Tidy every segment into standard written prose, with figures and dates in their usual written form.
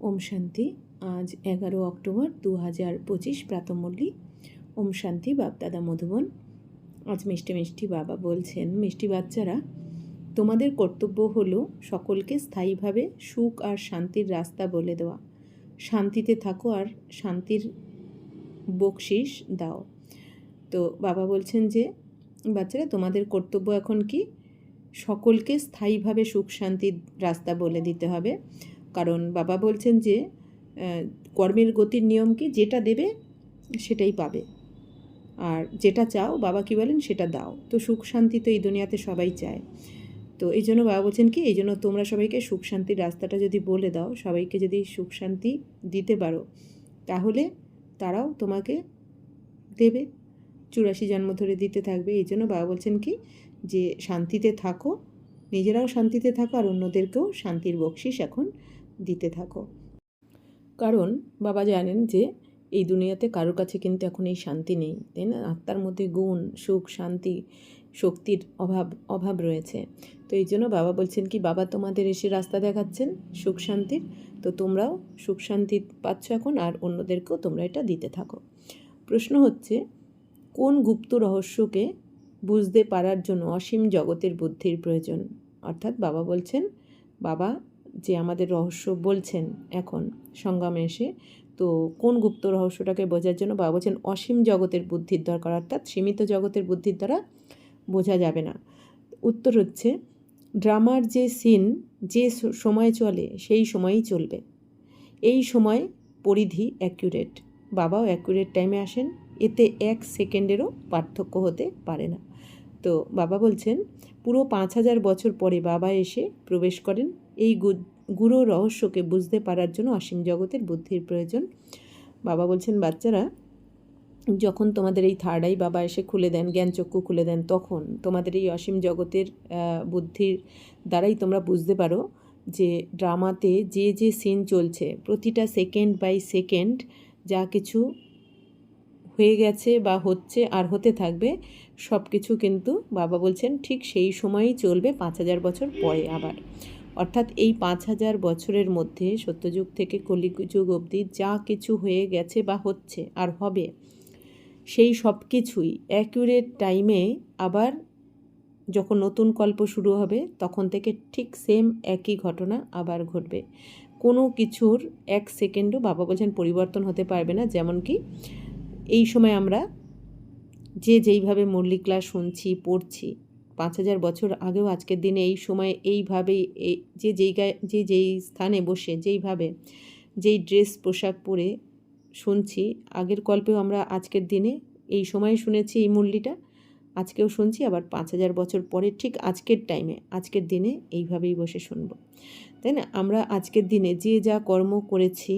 ওম শান্তি। আজ 11 অক্টোবর 2025 প্রাতঃমূর্লি। ওম শান্তি। বাপদাদা মধুবন। আজ মিষ্টি মিষ্টি বাবা বলছেন, মিষ্টি বাচ্চারা, তোমাদের কর্তব্য হলো সকলকে স্থায়ীভাবে সুখ আর শান্তির রাস্তা বলে দেওয়া। শান্তিতে থাকো আর শান্তির বকশিস দাও। তো বাবা বলছেন যে বাচ্চারা, তোমাদের কর্তব্য এখন কি? সকলকে স্থায়ীভাবে সুখ শান্তির রাস্তা বলে দিতে হবে। কারণ বাবা বলছেন যে কর্মের গতির নিয়ম কি, যেটা দেবে সেটাই পাবে, আর যেটা চাও বাবা কি বলেন সেটা দাও। তো সুখ শান্তি তো এই দুনিয়াতে সবাই চায়। তো এই জন্য বাবা বলছেন কি, এই জন্য তোমরা সবাইকে সুখ শান্তির রাস্তাটা যদি বলে দাও, সবাইকে যদি সুখ শান্তি দিতে পারো, তাহলে তারাও তোমাকে দেবে, 84 জন্ম ধরে দিতে থাকবে। এই জন্য বাবা বলছেন কি, যে শান্তিতে থাকো, নিজেরাও শান্তিতে থাকো আর অন্যদেরকেও শান্তির বকশিস এখন দিতে থাকো। কারণ বাবা জানেন যে এই দুনিয়াতে কারোর কাছে কিন্তু এখন এই শান্তি নেই, তাই না? আত্মার মধ্যে গুণ, সুখ, শান্তি, শক্তির অভাব রয়েছে। তো এই জন্য বাবা বলছেন কি, বাবা তোমাদের এসে রাস্তা দেখাচ্ছেন সুখ শান্তির, তো তোমরাও সুখ শান্তি পাচ্ছ এখন, আর অন্যদেরকেও তোমরা এটা দিতে থাকো। প্রশ্ন হচ্ছে, কোন গুপ্ত রহস্যকে বুঝতে পারার জন্য অসীম জগতের বুদ্ধির প্রয়োজন? অর্থাৎ বাবা বলছেন, বাবা যে আমাদের রহস্য বলছেন এখন সঙ্গমে এসে, তো কোন গুপ্ত রহস্যটাকে বোঝার জন্য বাবা বলছেন অসীম জগতের বুদ্ধির দরকার, অর্থাৎ সীমিত জগতের বুদ্ধির দ্বারা বোঝা যাবে না। উত্তর হচ্ছে, ড্রামার যে সিন যে সময় চলে সেই সময়ই চলবে। এই সময় পরিধি অ্যাকুরেট, বাবাও অ্যাকুরেট টাইমে আসেন, এতে 1 সেকেন্ডেরও পার্থক্য হতে পারে না। তো বাবা বলছেন পুরো 5000 বছর পরে বাবা এসে প্রবেশ করেন। এই গুরু রহস্যকে বুঝতে পারার জন্য অসীম জগতের বুদ্ধির প্রয়োজন। বাবা বলছেন বাচ্চারা, যখন তোমাদের এই থার্ড আই বাবা এসে খুলে দেন, জ্ঞানচক্ষু খুলে দেন, তখন তোমাদের এই অসীম জগতের বুদ্ধির দ্বারাই তোমরা বুঝতে পারো যে ড্রামাতে যে যে সিন চলছে, প্রতিটা সেকেন্ড বাই সেকেন্ড যা কিছু হয়ে গেছে বা হচ্ছে আর হতে থাকবে, সব কিছু কিন্তু বাবা বলছেন ঠিক সেই সময়ই চলবে 5000 বছর পরে আবার। অর্থাৎ এই 5000 বছরের মধ্যে সত্যযুগ থেকে কলিযুগ অবধি যা কিছু হয়ে গেছে বা হচ্ছে আর হবে, সেই সব কিছুই অ্যাকুরেট টাইমে আবার যখন নতুন কল্প শুরু হবে তখন থেকে ঠিক সেম একই ঘটনা আবার ঘটবে। কোনো কিছুর 1 সেকেন্ডও বাবা বলছেন পরিবর্তন হতে পারবে না। যেমন কি এই সময় আমরা যেইভাবে মুরলি ক্লাস শুনছি, পড়ছি, 5000 বছর আগেও আজকের দিনে এই সময় এইভাবেই যেই স্থানে বসে যেইভাবে যেই ড্রেস পোশাক পরে শুনছি, আগের কল্পেও আমরা আজকের দিনে এই সময় শুনেছি এই মুরলিটা, আজকেও শুনছি, আবার 5000 বছর পরে ঠিক আজকের টাইমে আজকের দিনে এইভাবেই বসে শুনব, তাই না? আমরা আজকের দিনে যে যা কর্ম করেছি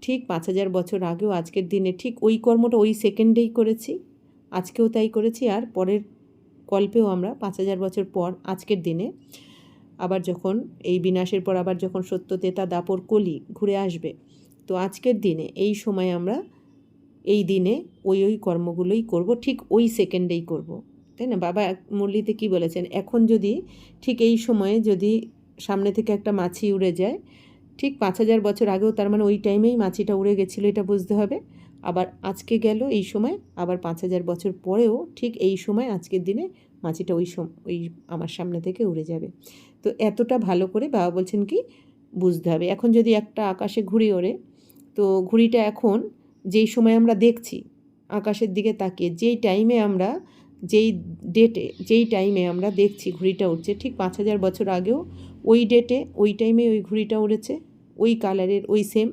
ঠিক 5000 বছর আগেও আজকের দিনে ঠিক ওই কর্মটা ওই সেকেন্ডেই করেছি, আজকেও তাই করেছি, আর পরের কল্পেও আমরা 5000 বছর পর আজকের দিনে আবার যখন এই বিনাশের পর আবার যখন সত্য তেতা দাপর কলি ঘুরে আসবে, তো আজকের দিনে এই সময় আমরা এই দিনে ওই কর্মগুলোই করব, ঠিক ওই সেকেন্ডেই করব, তাই না? বাবা মুরলিতে কি বলেছেন, এখন যদি ঠিক এই সময়ে যদি সামনে থেকে একটা মাছি উড়ে যায়, ঠিক 5000 বছর আগেও তার মানে ওই টাইমেই মাছিটা উড়ে গেছিলো, এটা বুঝতে হবে। আবার আজকে গেল এই সময়, আবার 5000 বছর পরেও ঠিক এই সময় আজকের দিনে মাছিটা ওই আমার সামনে থেকে উড়ে যাবে। তো এতটা ভালো করে বাবা বলছেন কি বুঝতে হবে। এখন যদি একটা আকাশে ঘুড়ি ওড়ে, তো ঘুড়িটা এখন যেই সময় আমরা দেখছি আকাশের দিকে তাকিয়ে, যেই টাইমে আমরা যেই ডেটে যেই টাইমে আমরা দেখছি ঘুড়িটা উঠছে, ঠিক 5000 বছর আগেও ওই ডেটে ওই টাইমে ওই ঘুড়িটা উড়েছে, ওই কালারের ওই সেম,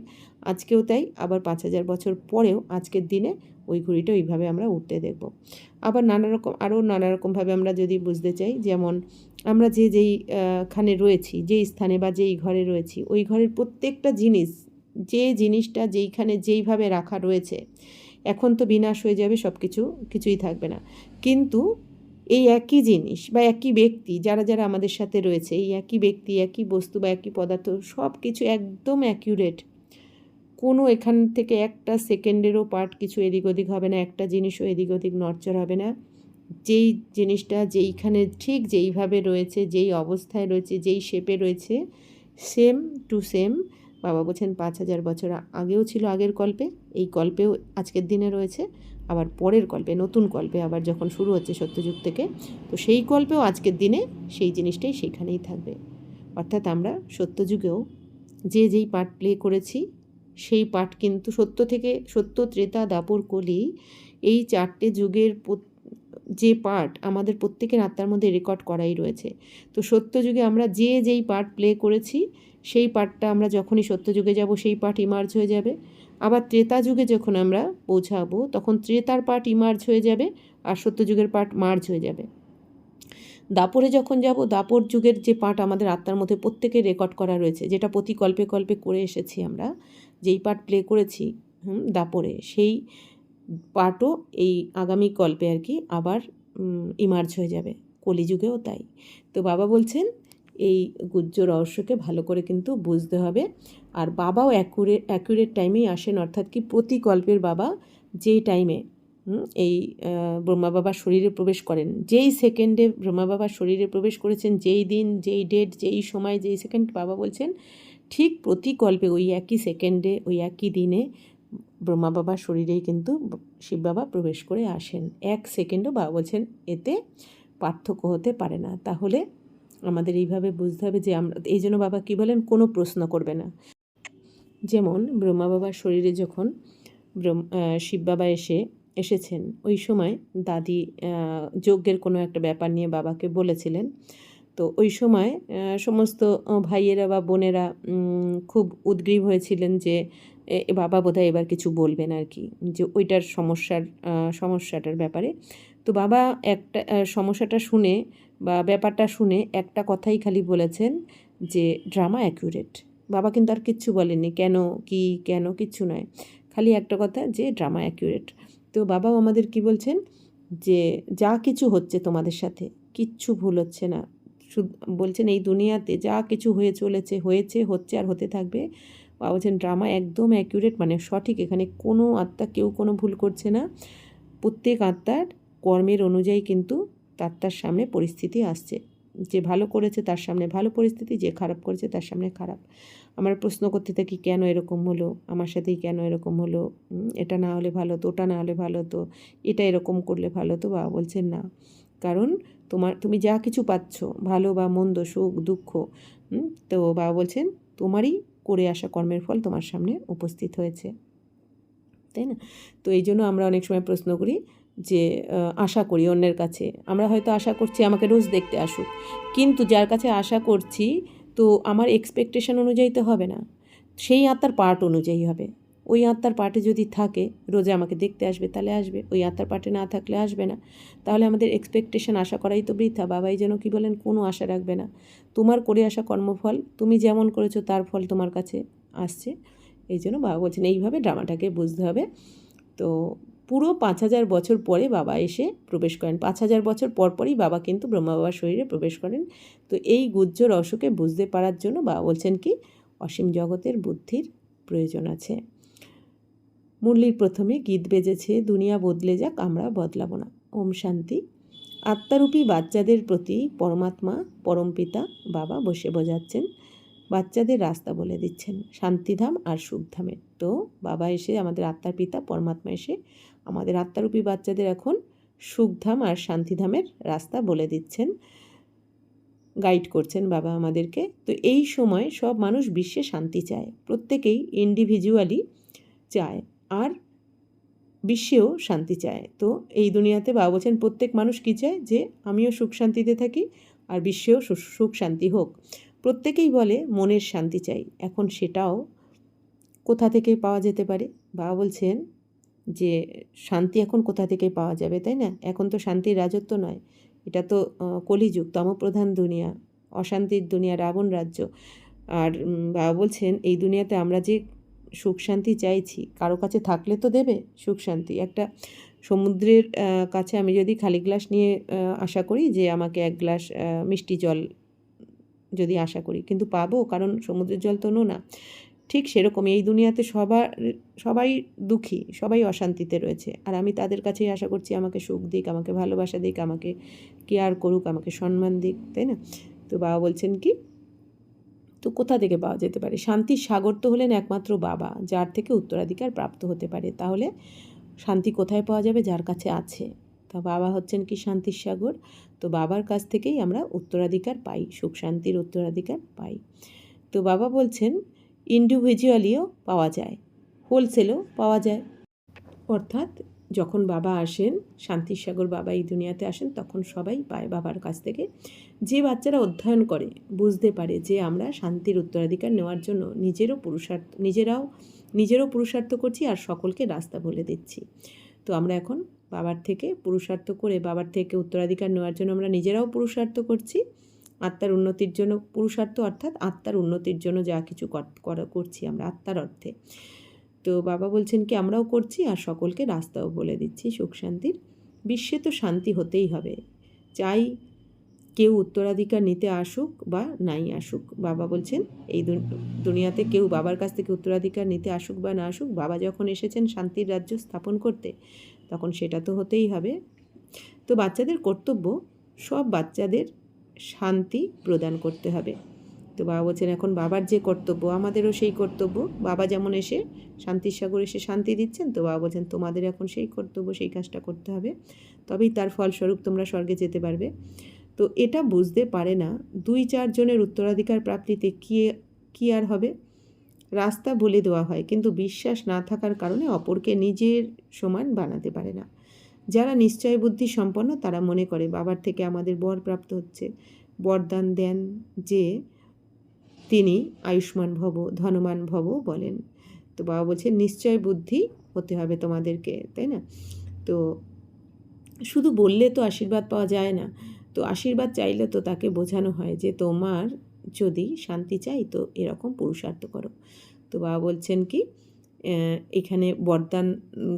আজকেও তাই, আবার 5000 বছর পরেও আজকের দিনে ওই ঘুড়িটা ওইভাবে আমরা উঠতে দেখব। আবার আরও নানা রকমভাবে আমরা যদি বুঝতে চাই, যেমন আমরা যেইখানে রয়েছি, যেই স্থানে বা যেই ঘরে রয়েছি, ওই ঘরের প্রত্যেকটা জিনিস, যে জিনিসটা যেইখানে যেইভাবে রাখা রয়েছে, এখন তো বিনাশ হয়ে যাবে, কিছুই থাকবে না, কিন্তু এই একই জিনিস বা একই ব্যক্তি যারা আমাদের সাথে রয়েছে, এই একই ব্যক্তি, একই বস্তু বা একই পদার্থ, সব কিছু একদম অ্যাকিউরেট, কোনো এখান থেকে একটা সেকেন্ডেরও পার্ট কিছু এদিক ওদিক হবে না, একটা জিনিসও এদিক ওদিক নড়চড় হবে না। যেই জিনিসটা যেইখানে ঠিক যেইভাবে রয়েছে, যেই অবস্থায় রয়েছে, যেই শেপে রয়েছে, সেম টু সেম বাবা বলছেন 5,000 বছর আগেও ছিল আগের কল্পে, এই কল্পেও আজকের দিনে রয়েছে, আবার পরের কল্পে নতুন কল্পে আবার যখন শুরু হচ্ছে সত্যযুগ থেকে, তো সেই কল্পেও আজকের দিনে সেই জিনিসটাই সেখানেই থাকবে। অর্থাৎ আমরা সত্যযুগেও যে যেই পার্ট প্লে করেছি সেই পার্ট কিন্তু সত্য ত্রেতা দাপর কলি, এই 4টে যুগের যে পার্ট আমাদের প্রত্যেকের আত্মার মধ্যে রেকর্ড করাই রয়েছে। তো সত্যযুগে আমরা যে যেই পার্ট প্লে করেছি সেই পার্টটা আমরা যখনই সত্যযুগে যাব সেই পার্ট ইমার্জ হয়ে যাবে। আবার ত্রেতা যুগে যখন আমরা পৌঁছাবো তখন ত্রেতার পার্ট ইমার্জ হয়ে যাবে আর সত্যযুগের পার্ট মার্জ হয়ে যাবে। দাপরে যখন যাব দাপর যুগের যে পার্ট আমাদের আত্মার মধ্যে প্রত্যেকের রেকর্ড করা রয়েছে, যেটা প্রতি কল্পে কল্পে করে এসেছি আমরা, যেই পার্ট প্লে করেছি দাপরে, সেই পার্টও এই আগামী কল্পে আর কি আবার ইমার্জ হয়ে যাবে, কলিযুগেও তাই। তো বাবা বলছেন এই গুহ্য রহস্যকে ভালো করে কিন্তু বুঝতে হবে। আর বাবাও অ্যাকুরেট টাইমেই আসেন, অর্থাৎ কি প্রতি কল্পের বাবা যেই টাইমে এই ব্রহ্মা বাবার শরীরে প্রবেশ করেন, যেই সেকেন্ডে ব্রহ্মা বাবার শরীরে প্রবেশ করেছেন, যেই দিন, যেই ডেট, যেই সময়, যেই সেকেন্ড, বাবা বলছেন ঠিক প্রতি কল্পে ওই একই সেকেন্ডে, ওই একই দিনে ব্রহ্মা বাবার শরীরেই কিন্তু শিব বাবা প্রবেশ করে আসেন। এক সেকেন্ডও বাবা বলছেন এতে পার্থক্য হতে পারে না। তাহলে আমাদের এইভাবে বুঝতে হবে যে আমরা, এই জন্য বাবা কী বলেন, কোনো প্রশ্ন করবে না। যেমন ব্রহ্মা বাবার শরীরে যখন শিব বাবা এসেছেন, ওই সময় দাদি যজ্ঞের কোনো একটা ব্যাপার নিয়ে বাবাকে বলেছিলেন। তো ওই সময় সমস্ত ভাইয়েরা বা বোনেরা খুব উদ্গ্রীব হয়েছিলেন যে বাবা বোধহয় এবার কিছু বলবেন আর কি, যে ওইটার সমস্যাটার ব্যাপারে। তো বাবা একটা সমস্যাটা শুনে বা ব্যাপারটা শুনে একটা কথাই খালি বলেছেন যে ড্রামা অ্যাকুরেট। বাবা কিন্তু আর কিচ্ছু বলেননি, কেন কিচ্ছু নয়, খালি একটা কথা যে ড্রামা অ্যাকুরেট। তো বাবাও আমাদের কি বলছেন যে যা কিছু হচ্ছে তোমাদের সাথে কিচ্ছু ভুল হচ্ছে না। বলছেন এই দুনিয়াতে যা কিছু হয়েছে, হচ্ছে আর হতে থাকবে, বাবা বলছেন ড্রামা একদম অ্যাকুরেট, মানে সঠিক। এখানে কোনো আত্মা কেউ কোনো ভুল করছে না। প্রত্যেক আত্মার কর্মের অনুযায়ী কিন্তু তার সামনে পরিস্থিতি আসছে। যে ভালো করেছে তার সামনে ভালো পরিস্থিতি, যে খারাপ করেছে তার সামনে খারাপ। আমরা প্রশ্ন করতে থাকি কেন এরকম হলো, আমার সাথেই কেন এরকম হলো, এটা না হলে ভালো হতো, ওটা না হলে ভালো হতো, এটা এরকম করলে ভালো হতো। বাবা বলছেন না, কারণ তুমি যা কিছু পাচ্ছ, ভালো বা মন্দ, সুখ দুঃখ, তো বাবা বলছেন তোমারই করে আসা কর্মের ফল তোমার সামনে উপস্থিত হয়েছে, তাই না? তো এই জন্য আমরা অনেক সময় প্রশ্ন করি যে আশা করি অন্যের কাছে, আমরা হয়তো আশা করছি আমাকে রোজ দেখতে আসুক, কিন্তু যার কাছে আশা করছি তো আমার এক্সপেকটেশন অনুযায়ী তো হবে না, সেই আত্মার পার্ট অনুযায়ী হবে। ওই আত্মার পার্টে যদি থাকে রোজে আমাকে দেখতে আসবে তাহলে আসবে, ওই আত্মার পার্টে না থাকলে আসবে না। তাহলে আমাদের এক্সপেকটেশন আশা করাই তো বৃথা। বাবাই যেন কি বলেন, কোনো আশা রাখবে না, তোমার করে আসা কর্মফল তুমি যেমন করেছো তার ফল তোমার কাছে আসছে। এই জন্য বাবা বলছেন এইভাবে ড্রামাটাকে বুঝতে হবে। তো পুরো 5,000 বছর পরে বাবা এসে প্রবেশ করেন, 5,000 বছর পরই বাবা কিন্তু ব্রহ্মা বাবার শরীরে প্রবেশ করেন। তো এই গুহ্য রহস্যকে বুঝতে পারার জন্য বাবা বলছেন কি অসীম জগতের বুদ্ধির প্রয়োজন আছে। মুরলির প্রথমে গীত বেজেছে, দুনিয়া বদলে যাক আমরা বদলাবো না। ওম শান্তি। আত্মারূপী বাচ্চাদের প্রতি পরমাত্মা পরমপিতা বাবা বসে বোঝাচ্ছেন, বাচ্চাদের রাস্তা বলে দিচ্ছেন শান্তিধাম আর সুখধামের। তো বাবা এসে, আমাদের আত্মার পিতা পরমাত্মা এসে আমাদের আত্মারূপী বাচ্চাদের এখন সুখধাম আর শান্তিধামের রাস্তা বলে দিচ্ছেন, গাইড করছেন বাবা আমাদেরকে। তো এই সময় সব মানুষ বিশ্বে শান্তি চায়, প্রত্যেকেই ইন্ডিভিজুয়ালি চায় আর বিশ্বেও শান্তি চায়। তো এই দুনিয়াতে বাবা বলছেন প্রত্যেক মানুষ কী চায়, যে আমিও সুখ শান্তিতে থাকি আর বিশ্বেও সুখ শান্তি হোক। প্রত্যেকেই বলে মনের শান্তি চাই। এখন সেটাও কোথা থেকে পাওয়া যেতে পারে? বাবা বলছেন যে শান্তি এখন কোথা থেকে পাওয়া যাবে, তাই না? এখন তো শান্তির রাজত্ব নয়, এটা তো কলিযুগ, তমপ্রধান দুনিয়া, অশান্তির দুনিয়া, রাবণ রাজ্য। আর বাবা বলছেন এই দুনিয়াতে আমরা যে সুখ শান্তি চাইছি, কারো কাছে থাকলে তো দেবে সুখ শান্তি। একটা সমুদ্রের কাছে আমি যদি খালি গ্লাস নিয়ে আশা করি যে আমাকে এক গ্লাস মিষ্টি জল যদি আশা করি, কিন্তু পাবো? কারণ সমুদ্রের জল তো নোনা। ঠিক সেরকমই এই দুনিয়াতে সবাই দুঃখী, সবাই অশান্তিতে রয়েছে, আর আমি তাদের কাছেই আশা করছি আমাকে সুখ দিক, আমাকে ভালোবাসা দিক, আমাকে কেয়ার করুক, আমাকে সম্মান দিক, তাই না? তো বাবা বলছেন কি তো কোথা থেকে পাওয়া যেতে পারে? শান্তির সাগর তো হলেন একমাত্র বাবা, যার থেকে উত্তরাধিকার প্রাপ্ত হতে পারে। তাহলে শান্তি কোথায় পাওয়া যাবে? যার কাছে আছে। তা বাবা হচ্ছেন কি শান্তির সাগর। তো বাবার কাছ থেকেই আমরা উত্তরাধিকার পাই, সুখ শান্তির উত্তরাধিকার পাই। তো বাবা বলছেন ইন্ডিভিজুয়ালিও পাওয়া যায়, হোলসেলও পাওয়া যায়। অর্থাৎ যখন বাবা আসেন, শান্তির সাগর বাবা এই দুনিয়াতে আসেন, তখন সবাই পায় বাবার কাছ থেকে। যে বাচ্চারা অধ্যয়ন করে, বুঝতে পারে যে আমরা শান্তির উত্তরাধিকার নেওয়ার জন্য নিজেরও পুরুষার্থ করছি আর সকলকে রাস্তা বলে দিচ্ছি। তো আমরা এখন বাবার থেকে পুরুষার্থ করে, বাবার থেকে উত্তরাধিকার নেওয়ার জন্য আমরা নিজেরাও পুরুষার্থ করছি। আত্মার উন্নতির জন্য পুরুষার্থ, অর্থাৎ আত্মার উন্নতির জন্য যা কিছু করছি আমরা আত্মার অর্থে। তো বাবা বলছেন কি আমরাও করছি আর সকলকে রাস্তাও বলে দিচ্ছি সুখ শান্তির। বিশ্বে তো শান্তি হতেই হবে, চাই কেউ উত্তরাধিকার নিতে আসুক বা নাই আসুক। বাবা বলছেন এই দুনিয়াতে কেউ বাবার কাছ থেকে উত্তরাধিকার নিতে আসুক বা না আসুক, বাবা যখন এসেছেন শান্তির রাজ্য স্থাপন করতে, তখন সেটা তো হতেই হবে। তো বাচ্চাদের কর্তব্য, সব বাচ্চাদের শান্তি প্রদান করতে হবে। তো বাবা বলছেন এখন বাবার যে কর্তব্য, আমাদেরও সেই কর্তব্য। বাবা যেমন এসে শান্তির সাগর এসে শান্তি দিচ্ছেন, তো বাবা বলছেন তোমাদের এখন সেই কর্তব্য, সেই কাজটা করতে হবে, তবেই তার ফলস্বরূপ তোমরা স্বর্গে যেতে পারবে। তো এটা বুঝতে পারে না 2-4 জনের উত্তরাধিকার প্রাপ্তিতে কি আর হবে। রাস্তা বলে দেওয়া হয়, কিন্তু বিশ্বাস না থাকার কারণে অপরকে নিজের সমান বানাতে পারে না। যারা নিশ্চয় বুদ্ধি সম্পন্ন তারা মনে করে বাবার থেকে আমাদের বর প্রাপ্ত হচ্ছে, বরদান দেন যে তিনি আয়ুষ্মান ভব, ধনবান ভব বলেন। তো বাবা বলছেন নিশ্চয় বুদ্ধি হতে হবে তোমাদেরকে, তাই না? তো শুধু বললে তো আশীর্বাদ পাওয়া যায় না। তো আশীর্বাদ চাইলে তো তাকে বোঝানো হয় যে তোমার যদি শান্তি চাই তো এরকম পুরুষার্থ করো। তো বাবা বলছেন কি এখানে বরদান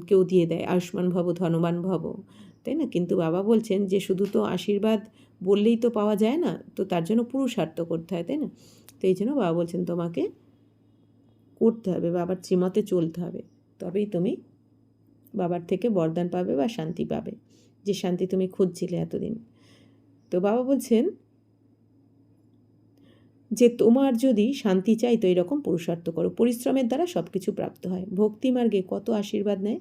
কেউ দিয়ে দেয়, আয়ুষ্মান ভব, ধনবান ভব, তাই না? কিন্তু বাবা বলছেন যে শুধু তো আশীর্বাদ বললেই তো পাওয়া যায় না, তো তার জন্য পুরুষার্থ করতে হয়, তাই না? তো এই জন্য বাবা বলছেন তোমাকে করতে হবে, বাবার শ্রীমতে চলতে হবে, তবেই তুমি বাবার থেকে বরদান পাবে বা শান্তি পাবে, যে শান্তি তুমি খুঁজছিলে এতদিন। তো বাবা বলছেন যে তোমার যদি শান্তি চাই তো এরকম পুরুষার্থ করো, পরিশ্রমের দ্বারা সব কিছু প্রাপ্ত হয়। ভক্তি মার্গে কত আশীর্বাদ নেয়,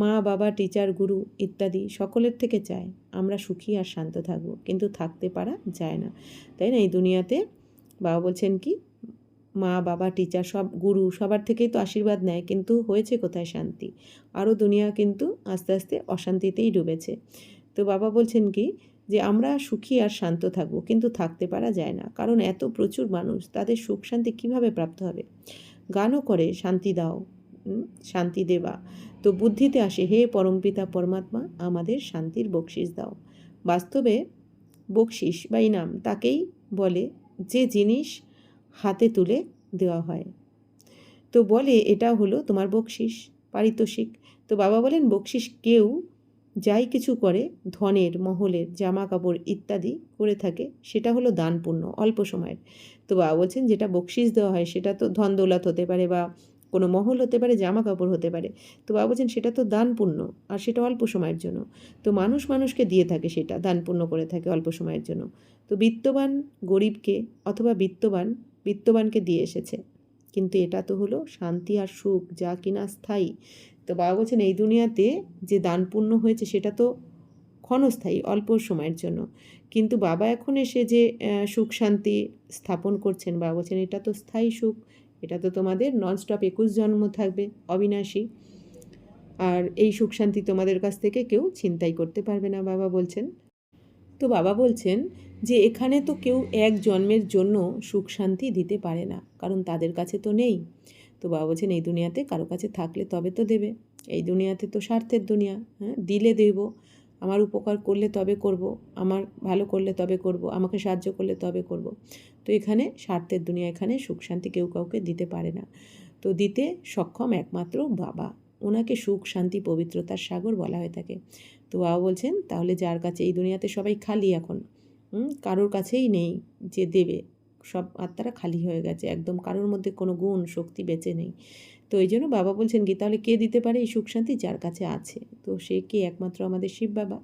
মা বাবা, টিচার, গুরু ইত্যাদি সকলের থেকে চায় আমরা সুখী আর শান্ত থাকবো, কিন্তু থাকতে পারা যায় না, তাই না? এই দুনিয়াতে বাবা বলছেন কি মা বাবা, টিচার, সব গুরু সবার থেকেই তো আশীর্বাদ নেয়, কিন্তু হয়েছে কোথায় শান্তি? আরও দুনিয়া কিন্তু আস্তে আস্তে অশান্তিতেই ডুবেছে। তো বাবা বলছেন কি যে আমরা সুখী আর শান্ত থাকবো, কিন্তু থাকতে পারা যায় না, কারণ এত প্রচুর মানুষ, তাদের সুখ শান্তি কিভাবে প্রাপ্ত হবে? গানও করে শান্তি দাও, শান্তি দেবা। তো বুদ্ধিতে আসে হে পরমপিতা পরমাত্মা আমাদের শান্তির বকশিস দাও। বাস্তবে বকশিস বা ইনাম তাকেই বলে যে জিনিস হাতে তুলে দেওয়া হয়। তো বলে এটা হলো তোমার বকশিস, পারিতোষিক। তো বাবা বলেন বকশিস কেউ যাই কিছু করে, ধনের, মহলের, জামা কাপড় ইত্যাদি করে থাকে, সেটা হলো দান পুণ্য, অল্প সময়ের। তো বাবা বলছেন যেটা বকশিস দেওয়া হয় সেটা তো ধন দৌলত হতে পারে, বা কোনো মহল হতে পারে, জামা কাপড় হতে পারে। তো বাবা বলছেন সেটা তো দান পুণ্য, আর সেটা অল্প সময়ের জন্য। তো মানুষকে দিয়ে থাকে, সেটা দান পুণ্য করে থাকে অল্প সময়ের জন্য। তো বিত্তবান গরিবকে, অথবা বিত্তবানকে দিয়ে এসেছে, কিন্তু এটা তো হলো শান্তি আর সুখ, যা কিনা স্থায়ী। তো বাবা বলছেন এই দুনিয়াতে যে দান পুণ্য হয়েছে সেটা তো ক্ষণস্থায়ী, অল্প সময়ের জন্য, কিন্তু বাবা এখন এসে যে সুখ শান্তি স্থাপন করছেন, বাবা বলছেন এটা তো স্থায়ী সুখ, এটা তো তোমাদের ননস্টপ 21 জন্ম থাকবে, অবিনাশী। আর এই সুখ শান্তি তোমাদের কাছ থেকে কেউ ছিনতাই করতে পারবে না, বাবা বলছেন। তো বাবা বলছেন যে এখানে তো কেউ এক জন্মের জন্য সুখ শান্তি দিতে পারে না, কারণ তাদের কাছে তো নেই। তো বাবা বলছেন এই দুনিয়াতে কারো কাছে থাকলে তবে তো দেবে। এই দুনিয়াতে তো স্বার্থের দুনিয়া, হ্যাঁ, দিলে দেব, আমার উপকার করলে তবে করব, আমার ভালো করলে তবে করব, আমাকে সাহায্য করলে তবে করব। তো এখানে স্বার্থের দুনিয়া, এখানে সুখ শান্তি কেউ কাউকে দিতে পারে না। তো দিতে সক্ষম একমাত্র বাবা, ওনাকে সুখ শান্তি পবিত্রতার সাগর বলা হয়ে থাকে। তো বাবা বলছেন তাহলে যার কাছে, এই দুনিয়াতে সবাই খালি এখন, কারোর কাছেই নেই যে দেবে, সব আত্মারা খালি হয়ে গেছে একদম, কারোর মধ্যে কোনো গুণ শক্তি বেঁচে নেই। তো এই জন্য বাবা বলছেন কি তাহলে কে দিতে পারে এই সুখ শান্তি? যার কাছে আছে। তো সে কে? একমাত্র আমাদের শিব বাবা,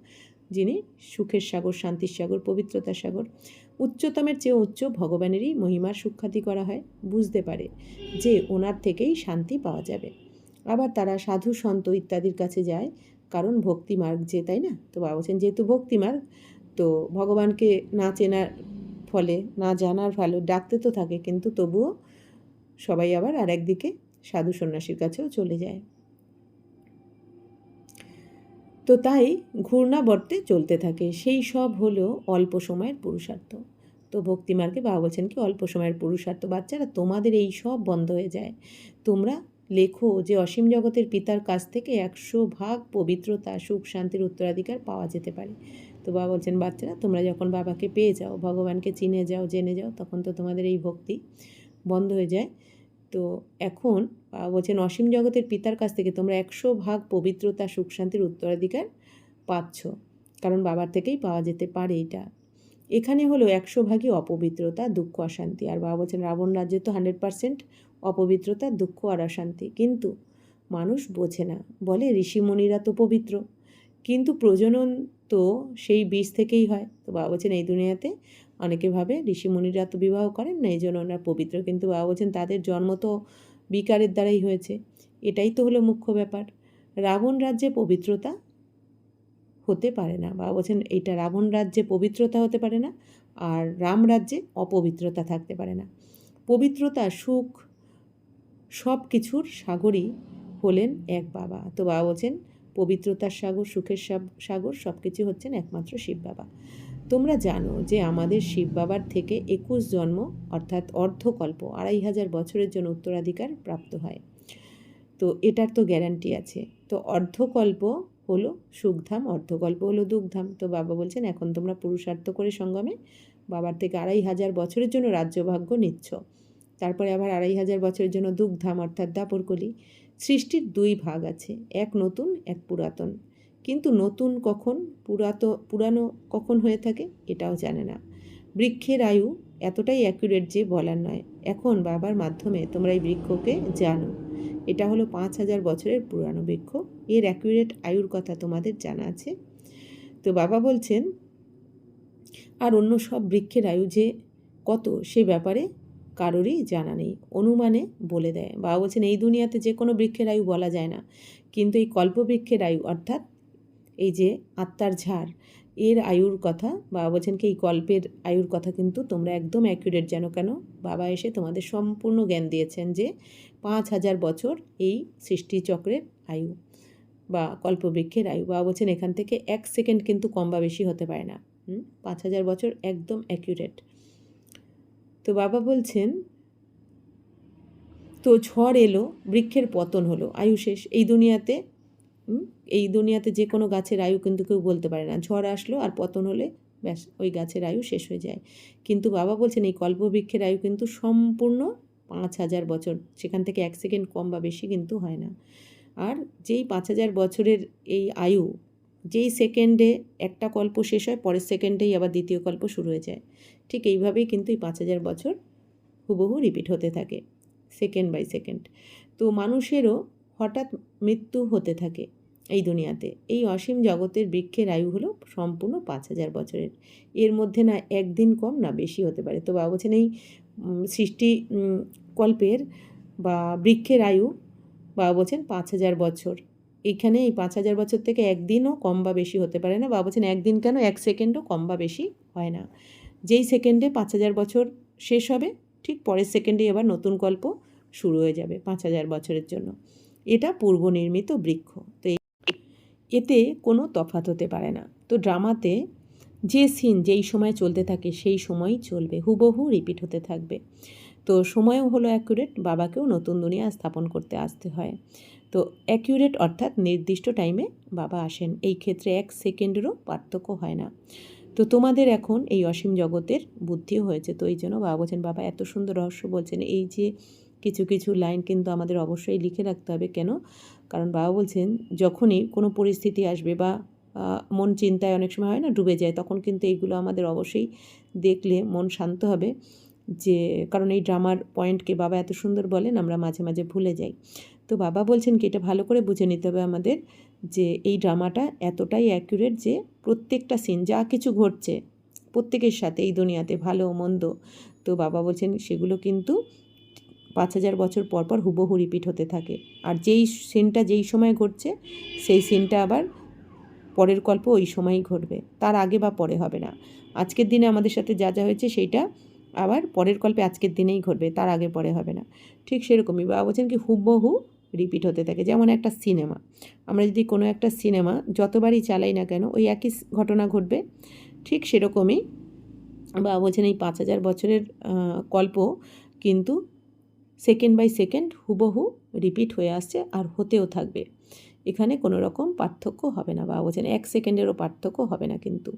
যিনি সুখের সাগর, শান্তির সাগর, পবিত্রতার সাগর। উচ্চতমের চেয়ে উচ্চ ভগবানেরই মহিমার সুখ্যাতি করা হয়, বুঝতে পারে যে ওনার থেকেই শান্তি পাওয়া যাবে। আবার তারা সাধু সন্ত ইত্যাদির কাছে যায়, কারণ ভক্তিমার্গ যে, তাই না? তো বাবা বলছেন যেহেতু ভক্তিমার্গ, তো ভগবানকে না চেনার ফলে, না জানার ফলে ডাকতে তো থাকে, কিন্তু তবুও সবাই আবার আর একদিকে সাধু সন্ন্যাসীর কাছেও চলে যায়। তো তাই ঘূর্ণাবর্তে চলতে থাকে। সেই সব হলো অল্প সময়ের পুরুষার্থ। তো ভক্তিমার্গে বাবা বলছেন কি, অল্প সময়ের পুরুষার্থ বাচ্চারা, তোমাদের এই সব বন্ধ হয়ে যায়। তোমরা লেখো যে অসীম জগতের পিতার কাছ থেকে 100 ভাগ পবিত্রতা, সুখ, শান্তির উত্তরাধিকার পাওয়া যেতে পারে। তো বাবা বলছেন বাচ্চারা, তোমরা যখন বাবাকে পেয়ে যাও, ভগবানকে চিনে যাও, জেনে যাও, তখন তো তোমাদের এই ভক্তি বন্ধ হয়ে যায়। তো এখন বলছেন অসীম জগতের পিতার কাছ থেকে তোমরা 100 ভাগ পবিত্রতা, সুখ, শান্তির উত্তরাধিকার পাচ্ছ, কারণ বাবার থেকেই পাওয়া যেতে পারে এটা। এখানে হলো 100 ভাগই অপবিত্রতা, দুঃখ, অশান্তি। আর বাবা বলছেন রাবণ রাজ্যে তো 100% অপবিত্রতা, দুঃখ আর অশান্তি, কিন্তু মানুষ বোঝে না, বলে ঋষিমুনিরা তো পবিত্র, কিন্তু প্রজনন তো সেই বীজ থেকেই হয়। তো বাবা বলছেন এই দুনিয়াতে অনেকে ভাবে ঋষিমুনিরা তো বিবাহ করেন না, এই জন্য ওনারা পবিত্র, কিন্তু বাবা বলছেন তাদের জন্ম তো বিকারের দ্বারাই হয়েছে। এটাই তো হলো মুখ্য ব্যাপার। রাবণ রাজ্যে পবিত্রতা হতে পারে না। বাবা বলছেন এইটা রাবণ রাজ্যে পবিত্রতা হতে পারে না, আর রাম রাজ্যে অপবিত্রতা থাকতে পারে না। পবিত্রতা, সুখ, সব কিছুর সাগরই হলেন এক বাবা। তো বাবা বলছেন পবিত্রতার সাগর, সুখের সাগর সব কিছু হচ্ছেন একমাত্র শিব বাবা। তোমরা জানো যে আমাদের শিব বাবার থেকে 21 জন্ম অর্থাৎ অর্ধকল্প, 2500 বছরের জন্য উত্তরাধিকার প্রাপ্ত হয়। তো এটার তো গ্যারান্টি আছে। তো অর্ধকল্প হলো সুখধাম, অর্ধকল্প হলো দুঃখধাম। তো বাবা বলছেন এখন তোমরা পুরুষার্থ করে সঙ্গমে বাবার থেকে 2500 বছরের জন্য রাজ্যভাগ্য নিচ্ছ। তারপরে আবার 2500 বছরের জন্য দুঃখধাম অর্থাৎ দাপরকলি। সৃষ্টির 2 ভাগ আছে, এক নতুন, এক পুরাতন। কিন্তু নতুন কখন, পুরানো কখন হয়ে থাকে এটাও জানে না। বৃক্ষের আয়ু এতটাই অ্যাকুরেট যে বলার নয়। এখন বাবার মাধ্যমে তোমরা এই বৃক্ষকে জানো। এটা হলো 5000 বছরের পুরানো বৃক্ষ, এর অ্যাকুরেট আয়ুর কথা তোমাদের জানা আছে। তো বাবা বলছেন আর অন্য সব বৃক্ষের আয়ু যে কত সে ব্যাপারে কারোরই জানা নেই, অনুমানে বলে দেয়। বাবা বলছেন এই দুনিয়াতে যে কোনো বৃক্ষের আয়ু বলা যায় না, কিন্তু এই কল্পবৃক্ষের আয়ু অর্থাৎ এই যে আত্মার ঝাড়, এর আয়ুর কথা বাবা বলছেন কি এই কল্পের আয়ুর কথা কিন্তু তোমরা একদম অ্যাকুরেট জানো। কেন? বাবা এসে তোমাদের সম্পূর্ণ জ্ঞান দিয়েছেন যে 5000 বছর এই সৃষ্টিচক্রের আয়ু বা কল্পবৃক্ষের আয়ু। বাবা বলছেন এখান থেকে 1 সেকেন্ড কিন্তু কম বা বেশি হতে পারে না। 5000 বছর একদম অ্যাকুরেট। তো বাবা বলছেন তো ঝড় এলো, বৃক্ষের পতন হলো, আয়ু শেষ। এই দুনিয়াতে যে কোনো গাছের আয়ু কিন্তু কেউ বলতে পারে না। ঝড় আসলো আর পতন হলে ব্যাস ওই গাছের আয়ু শেষ হয়ে যায়। কিন্তু বাবা বলছেন এই কল্পবৃক্ষের আয়ু কিন্তু সম্পূর্ণ 5000 বছর, সেখান থেকে 1 সেকেন্ড কম বা বেশি কিন্তু হয় না। আর যেই 5000 বছরের এই আয়ু, যেই সেকেন্ডে একটা কল্প শেষ হয়, পরের সেকেন্ডেই আবার দ্বিতীয় কল্প শুরু হয়ে যায়। ঠিক এইভাবেই কিন্তু এই 5000 বছর হুবহু রিপিট হতে থাকে, সেকেন্ড বাই সেকেন্ড। তো মানুষেরও হঠাৎ মৃত্যু হতে থাকে এই দুনিয়াতে। এই অসীম জগতের বৃক্ষের আয়ু হলো সম্পূর্ণ 5000 বছরের, এর মধ্যে না একদিন কম না বেশি হতে পারে। তো বাবা বলছেন এই সৃষ্টি কল্পের বা বৃক্ষের আয়ু বাবা বলছেন 5000 বছর। এইখানে এই 5000 বছর থেকে একদিনও কম বা বেশি হতে পারে না। বাবা বলছেন একদিন কেন, 1 সেকেন্ডও কম বা বেশি হয় না। যেই সেকেন্ডে 5000 বছর শেষ হবে, ঠিক পরের সেকেন্ডেই আবার নতুন কল্প শুরু হয়ে যাবে 5000 বছরের জন্য। এটা পূর্বনির্মিত বৃক্ষ। তো এতে কোনো তফাৎ হতে পারে না। তো ড্রামাতে যে সিন যেই সময় চলতে থাকে সেই সময়ই চলবে, হুবহু রিপিট হতে থাকবে। তো সময়ও হলো অ্যাকুরেট, বাবাকেও নতুন দুনিয়া স্থাপন করতে আসতে হয়। তো অ্যাকুরেট অর্থাৎ নির্দিষ্ট টাইমে বাবা আসেন, এই ক্ষেত্রে 1 সেকেন্ডেরও পার্থক্য হয় না। তো তোমাদের এখন এই অসীম জগতের বুদ্ধিও হয়েছে। তো এই জন্য বাবা বলছেন, বাবা এত সুন্দর রহস্য বলছেন, এই যে কিছু কিছু লাইন কিন্তু আমাদের অবশ্যই লিখে রাখতে হবে। কেন? কারণ বাবা বলছেন যখনই কোনো পরিস্থিতি আসবে বা মন চিন্তায় অনেক সময় হয় না ডুবে যায়, তখন কিন্তু এইগুলো আমাদের অবশ্যই দেখলে মন শান্ত হবে। যে কারণ এই ড্রামার পয়েন্টকে বাবা এত সুন্দর বলেন, আমরা মাঝে মাঝে ভুলে যাই। তো বাবা বলছেন কি এটা ভালো করে বুঝে নিতে হবে আমাদের, যে এই ড্রামাটা এতটাই অ্যাকুরেট যে প্রত্যেকটা সিন যা কিছু ঘটছে প্রত্যেকের সাথে এই দুনিয়াতে, ভালো মন্দ। তো বাবা বলছেন সেগুলো কিন্তু 5000 বছর পর পর হুবহু রিপিট হতে থাকে। আর যেই সিনটা যেই সময় ঘটছে সেই সিনটা আবার পরের কল্প ওই সময়ই ঘটবে, তার আগে বা পরে হবে না। আজকের দিনে আমাদের সাথে যা যা হয়েছে সেইটা আবার পরের কল্পে আজকের দিনেই ঘটবে, তার আগে পরে হবে না। ঠিক সেরকমই বাবা বলছেন কি হুবহু রিপিট হতে থাকে। যেমন একটা সিনেমা, আমরা যদি কোনো একটা সিনেমা যতবারই চালাই না কেন ওই একই ঘটনা ঘটবে। ঠিক সেরকমই বাবা বলছেন এই 5000 বছরের কল্প কিন্তু সেকেন্ড বাই সেকেন্ড হুবহু রিপিট হয়ে আসছে আর হতেও থাকবে। এখানে কোনো রকম পার্থক্য হবে না। বাবা বলছেন 1 সেকেন্ডেরও পার্থক্য হবে না কিন্তু।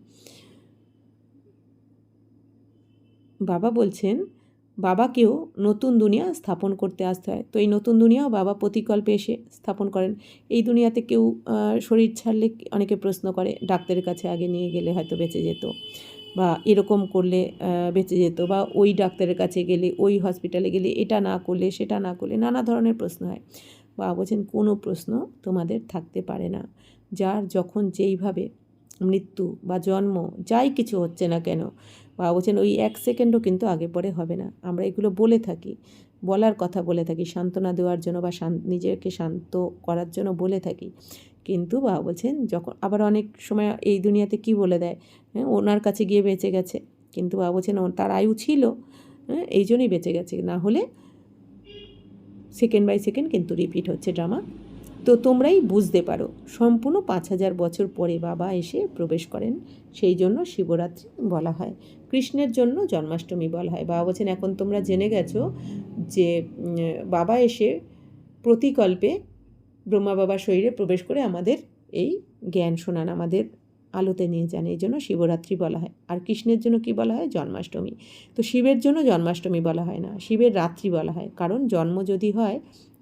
বাবা বলছেন বাবাকেও নতুন দুনিয়া স্থাপন করতে আসতে হয়। তো এই নতুন দুনিয়াও বাবা প্রতিকল্পে এসে স্থাপন করেন। এই দুনিয়াতে কেউ শরীর ছাড়লে অনেকে প্রশ্ন করে ডাক্তারের কাছে আগে নিয়ে গেলে হয়তো বেঁচে যেত, বা এরকম করলে বেঁচে যেত, বা ওই ডাক্তারের কাছে গেলে, ওই হসপিটালে গেলে এটা না করলে, সেটা না করলে, নানা ধরনের প্রশ্ন হয়। বাবা বলছেন কোনো প্রশ্ন তোমাদের থাকতে পারে না। যার যখন যেইভাবে মৃত্যু বা জন্ম যাই কিছু হচ্ছে না কেন, বাবা বলছেন ওই 1 সেকেন্ডও কিন্তু আগে পরে হবে না। আমরা এগুলো বলে থাকি, বলার কথা বলে থাকি, সান্ত্বনা দেওয়ার জন্য বা নিজেকে শান্ত করার জন্য বলে থাকি। কিন্তু বাবা বলছেন যখন আবার অনেক সময় এই দুনিয়াতে কি বলে দেয়, হ্যাঁ ওনার কাছে গিয়ে বেঁচে গেছে, কিন্তু বাবা বলছেন তার আয়ু ছিল, হ্যাঁ এই জন্যই বেঁচে গেছে, না হলে সেকেন্ড বাই সেকেন্ড কিন্তু রিপিট হচ্ছে ড্রামা। তো তোমরাই বুঝতে পারো সম্পূর্ণ 5000 বছর পরে বাবা এসে প্রবেশ করেন, সেই জন্য শিবরাত্রি বলা হয়। কৃষ্ণের জন্য জন্মাষ্টমী বলা হয়। বাবা বলছেন এখন তোমরা জেনে গেছো যে বাবা এসে প্রতিকল্পে ব্রহ্মা বাবার শরীরে প্রবেশ করে আমাদের এই জ্ঞান শোনান, আমাদের আলোতে নিয়ে যান, এই জন্য শিবরাত্রি বলা হয়। আর কৃষ্ণের জন্য কি বলা হয়? জন্মাষ্টমী। তো শিবের জন্য জন্মাষ্টমী বলা হয় না, শিবের রাত্রি বলা হয়, কারণ জন্ম যদি হয়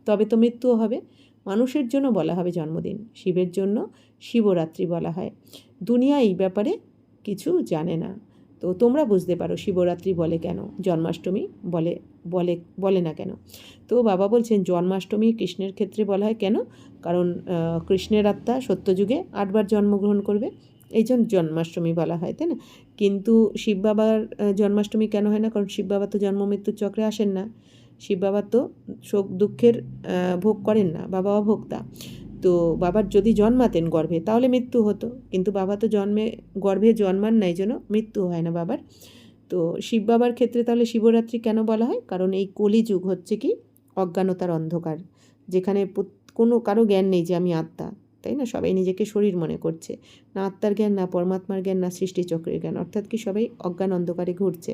তবে তো মৃত্যুও হবে। মানুষের জন্য বলা হবে জন্মদিন, শিবের জন্য শিবরাত্রি বলা হয়। দুনিয়া এই ব্যাপারে কিছু জানে না। তো তোমরা বুঝতে পারো শিবরাত্রি বলে কেন, জন্মাষ্টমী বলে বলে বলে না কেন। তো বাবা বলছেন জন্মাষ্টমী কৃষ্ণের ক্ষেত্রে বলা হয় কেন, কারণ কৃষ্ণের আত্মা সত্যযুগে 8 বার জন্মগ্রহণ করবে, এই জন্য জন্মাষ্টমী বলা হয়, তাই না? কিন্তু শিব বাবার জন্মাষ্টমী কেন হয় না? কারণ শিব বাবা তো জন্ম মৃত্যুর চক্রে আসেন না, শিব বাবা তো শোক দুঃখের ভোগ করেন না, বাবা অভোক্তা। তো বাবার যদি জন্মাতেন গর্ভে তাহলে মৃত্যু হতো, কিন্তু বাবা তো গর্ভে জন্মান না, এই জন্য মৃত্যু হয় না বাবার। তো শিব বাবার ক্ষেত্রে তাহলে শিবরাত্রি কেন বলা হয়? কারণ এই কলিযুগ হচ্ছে কি অজ্ঞানতার অন্ধকার, যেখানে কারো জ্ঞান নেই যে আমি আত্মা, তাই না? সবাই নিজেকে শরীর মনে করছে, না আত্মার জ্ঞান, না পরমাত্মার জ্ঞান, না সৃষ্টিচক্রের জ্ঞান, অর্থাৎ কি সবাই অজ্ঞান অন্ধকারে ঘুরছে,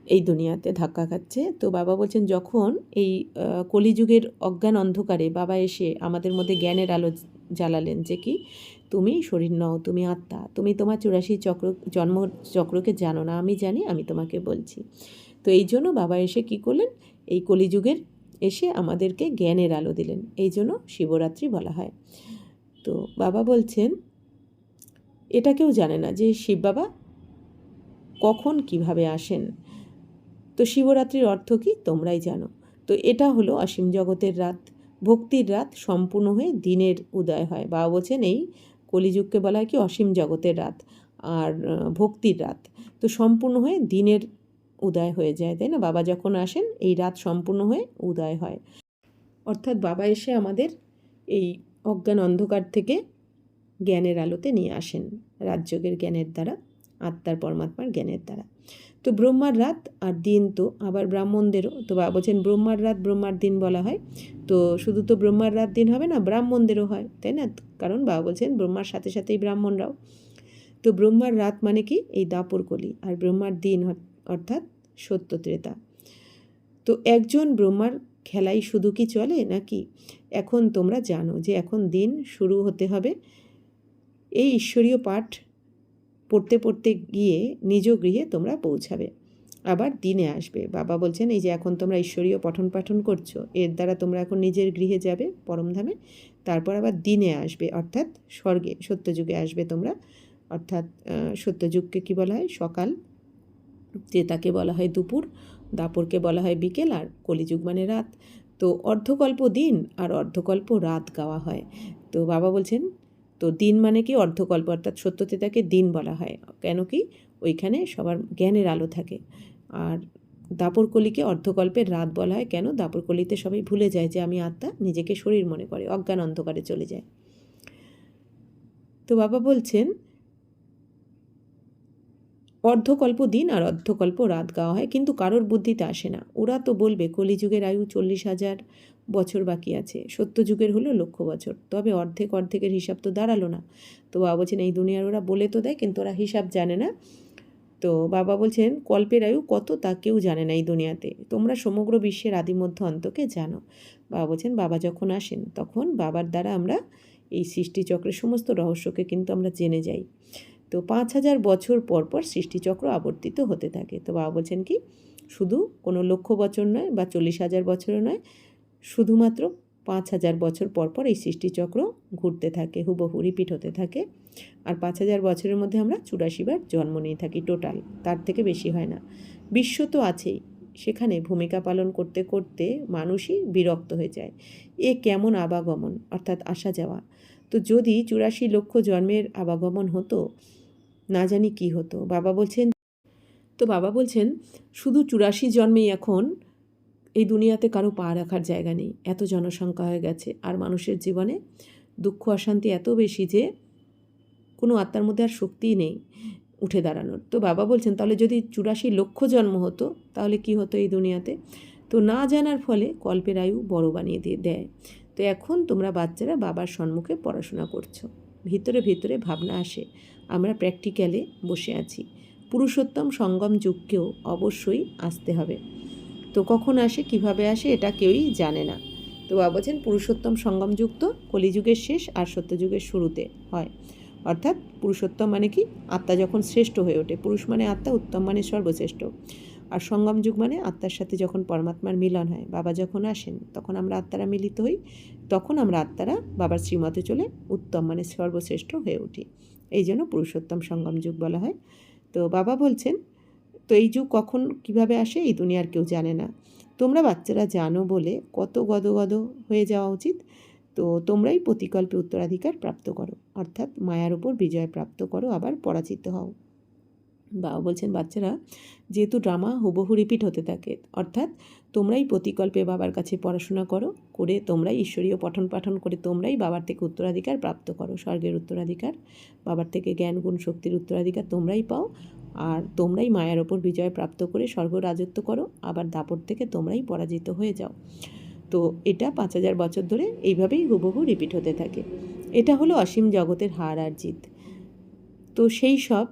এই দুনিয়াতে ধাক্কা খাচ্ছে। তো বাবা বলছেন যখন এই কলিযুগের অজ্ঞান অন্ধকারে বাবা এসে আমাদের মধ্যে জ্ঞানের আলো জ্বালালেন যে কি তুমি শরীর নও, তুমি আত্মা, তুমি তোমার 84 জন্ম চক্রকে জানো না, আমি জানি, আমি তোমাকে বলছি। তো এই জন্য বাবা এসে কি করলেন, এই কলিযুগের এসে আমাদেরকে জ্ঞানের আলো দিলেন, এই জন্য শিবরাত্রি বলা হয়। তো বাবা বলছেন এটা কেউ জানে না যে শিব বাবা কখন কিভাবে আসেন। তো শিবরাত্রির অর্থ কি তোমরাই জানো। তো এটা হলো অসীম জগতের রাত, ভক্তির রাত সম্পূর্ণ হয়ে দিনের উদয় হয়। বাবা বলছেন এই কলিযুগকে বলা হয় কি অসীম জগতের রাত আর ভক্তির রাত। তো সম্পূর্ণ হয়ে দিনের উদয় হয়ে যায়, তাই না? বাবা যখন আসেন এই রাত সম্পূর্ণ হয়ে উদয় হয়, অর্থাৎ বাবা এসে আমাদের এই অজ্ঞান অন্ধকার থেকে জ্ঞানের আলোতে নিয়ে আসেন, রাজযোগের জ্ঞানের দ্বারা, আত্মার পরমাত্মার জ্ঞানের দ্বারা। তো ব্রহ্মার রাত আর দিন তো আবার ব্রাহ্মণদেরও, তো বাবা বলছেন ব্রহ্মার রাত ব্রহ্মার দিন বলা হয়। তো শুধু তো ব্রহ্মার রাত দিন হবে না, ব্রাহ্মণদেরও হয়, তাই না? কারণ বাবা বলছেন ব্রহ্মার সাথে সাথেই ব্রাহ্মণরাও। তো ব্রহ্মার রাত মানে কি এই দাপর কলি, আর ব্রহ্মার দিন অর্থাৎ সত্য ত্রেতা। তো একজন ব্রহ্মার খেলাই শুধু কি চলে নাকি? এখন তোমরা জানো যে এখন দিন শুরু হতে হবে। এই ঈশ্বরীয় পাঠ পড়তে পড়তে গিয়ে নিজ গৃহে তোমরা পৌঁছাবে, আবার দিনে আসবে। বাবা বলছেন এই যে এখন তোমরা ঈশ্বরীয় পঠন পাঠন করছো, এর দ্বারা তোমরা এখন নিজের গৃহে যাবে পরমধামে, তারপর আবার দিনে আসবে, অর্থাৎ স্বর্গে সত্যযুগে আসবে তোমরা। অর্থাৎ সত্যযুগকে কি বলা হয়? সকাল, ত্রেতাকে বলা হয় দুপুর, দাপরকে বলা হয় বিকেল, আর কলিযুগ মানে রাত। তো অর্ধকল্প দিন আর অর্ধকল্প রাত গাওয়া হয়। তো বাবা বলছেন তো দিন মানে কি অর্ধকল্প, অর্থাৎ সত্যতেতাকে দিন বলা হয়, কেন কি ওইখানে সবার জ্ঞানের আলো থাকে। আর দাপরকলিকে অর্ধকল্পের রাত বলা হয়, কেন দাপরকলিতে সবাই ভুলে যায় যে আমি আত্মা, নিজেকে শরীর মনে করে অজ্ঞান অন্ধকারে চলে যায়। তো বাবা বলছেন অর্ধকল্প দিন আর অর্ধকল্প রাত গাওয়া হয়, কিন্তু কারোর বুদ্ধিতে আসে না। ওরা তো বলবে কলিযুগের আয়ু 40,000 বছর বাকি আছে, সত্যযুগের হলো 1,00,000 বছর, তবে অর্ধেকের হিসাব তো দাঁড়ালো না। তো বাবা বলছেন এই দুনিয়ার ওরা বলে তো দেয়, কিন্তু ওরা হিসাব জানে না। তো বাবা বলছেন কল্পের আয়ু কত তা কেউ জানে না এই দুনিয়াতে, তোমরা সমগ্র বিশ্বের আদি মধ্য অন্তকে জানো। বাবা বলছেন বাবা যখন আসেন তখন বাবার দ্বারা আমরা এই সৃষ্টিচক্রের সমস্ত রহস্যকে কিন্তু আমরা জেনে যাই। তো 5,000 বছর পর পর সৃষ্টিচক্র আবর্তিত হতে থাকে। তো বাবা বলছেন কি শুধু কোনো 1,00,000 বছর নয় বা 40,000 বছরও নয়, শুধুমাত্র 5,000 বছর পর পর এই সৃষ্টিচক্র ঘুরতে থাকে, হুবহু রিপিট হতে থাকে। আর 5,000 বছরের মধ্যে আমরা 84 বার জন্ম নিয়ে থাকি টোটাল, তার থেকে বেশি হয় না। বিশ্ব তো আছেই, সেখানে ভূমিকা পালন করতে করতে মানুষই বিরক্ত হয়ে যায়। এ কেমন আবাগমন, অর্থাৎ আসা যাওয়া। তো যদি 84 লক্ষ জন্মের আবাগমন হতো, না জানি কি হতো। বাবা বলছেন শুধু 84 জন্মেই এখন এই দুনিয়াতে কারো পা রাখার জায়গা নেই, এত জনসংখ্যা হয়ে গেছে। আর মানুষের জীবনে দুঃখ অশান্তি এত বেশি যে কোনো আত্মার মধ্যে আর শক্তিই নেই উঠে দাঁড়ানোর। তো বাবা বলছেন তাহলে যদি 84 লক্ষ জন্ম হতো তাহলে কি হতো এই দুনিয়াতে। তো না জানার ফলে কল্পের আয়ু বড় বানিয়ে দেয়। তো এখন তোমরা বাচ্চারা বাবার সম্মুখে পড়াশোনা করছো, ভিতরে ভিতরে ভাবনা আসে, আমরা প্র্যাকটিক্যালে বসে আছি। পুরুষোত্তম সঙ্গম যুগকেও অবশ্যই আসতে হবে। তো কখন আসে, কিভাবে আসে, এটা কেউই জানে না। তো বাবা বলছেন পুরুষোত্তম সঙ্গম যুগ তো কলিযুগের শেষ আর সত্যযুগের শুরুতে হয়। অর্থাৎ পুরুষোত্তম মানে কি আত্মা যখন শ্রেষ্ঠ হয়ে ওঠে, পুরুষ মানে আত্মা, উত্তম মানে সর্বশ্রেষ্ঠ। আর সঙ্গম যুগ মানে আত্মার সাথে যখন পরমাত্মার মিলন হয়, বাবা যখন আসেন তখন আমরা আত্মারা মিলিত হই, তখন আমরা আত্মারা বাবার শ্রীমতে চলে উত্তম মানে সর্বশ্রেষ্ঠ হয়ে উঠি। এই জন্য পুরুষোত্তম সঙ্গম যুগ বলা হয়। তো বাবা বলছেন তো এই যুগ কখন কিভাবে আসে এই দুনিয়ার কেউ জানে না, তোমরা বাচ্চারা জানো বলে কত গদগদ হয়ে যাওয়া উচিত। তো তোমরাই প্রতিকল্পে উত্তরাধিকার প্রাপ্ত করো, অর্থাৎ মায়ার উপর বিজয় প্রাপ্ত করো, আবার পরাজিত হও। বাবা বলছেন বাচ্চারা যেহেতু ড্রামা হুবহু রিপিট হতে থাকে, অর্থাৎ তোমরাই প্রতিকল্পে বাবার কাছে পড়াশোনা করে তোমরাই ঈশ্বরীয় পঠন পাঠন করে তোমরাই বাবার থেকে উত্তরাধিকার প্রাপ্ত করো, স্বর্গের উত্তরাধিকার, বাবার থেকে জ্ঞান গুণ শক্তির উত্তরাধিকার তোমরাই পাও। আর তোমরাই মায়ার ওপর বিজয় প্রাপ্ত করে স্বর্গ রাজত্ব করো, আবার দাপট থেকে তোমরাই পরাজিত হয়ে যাও। তো এটা 5,000 বছর ধরে এইভাবেই হুবহু রিপিট হতে থাকে। এটা হলো অসীম জগতের হার আর জিত। তো সেই সব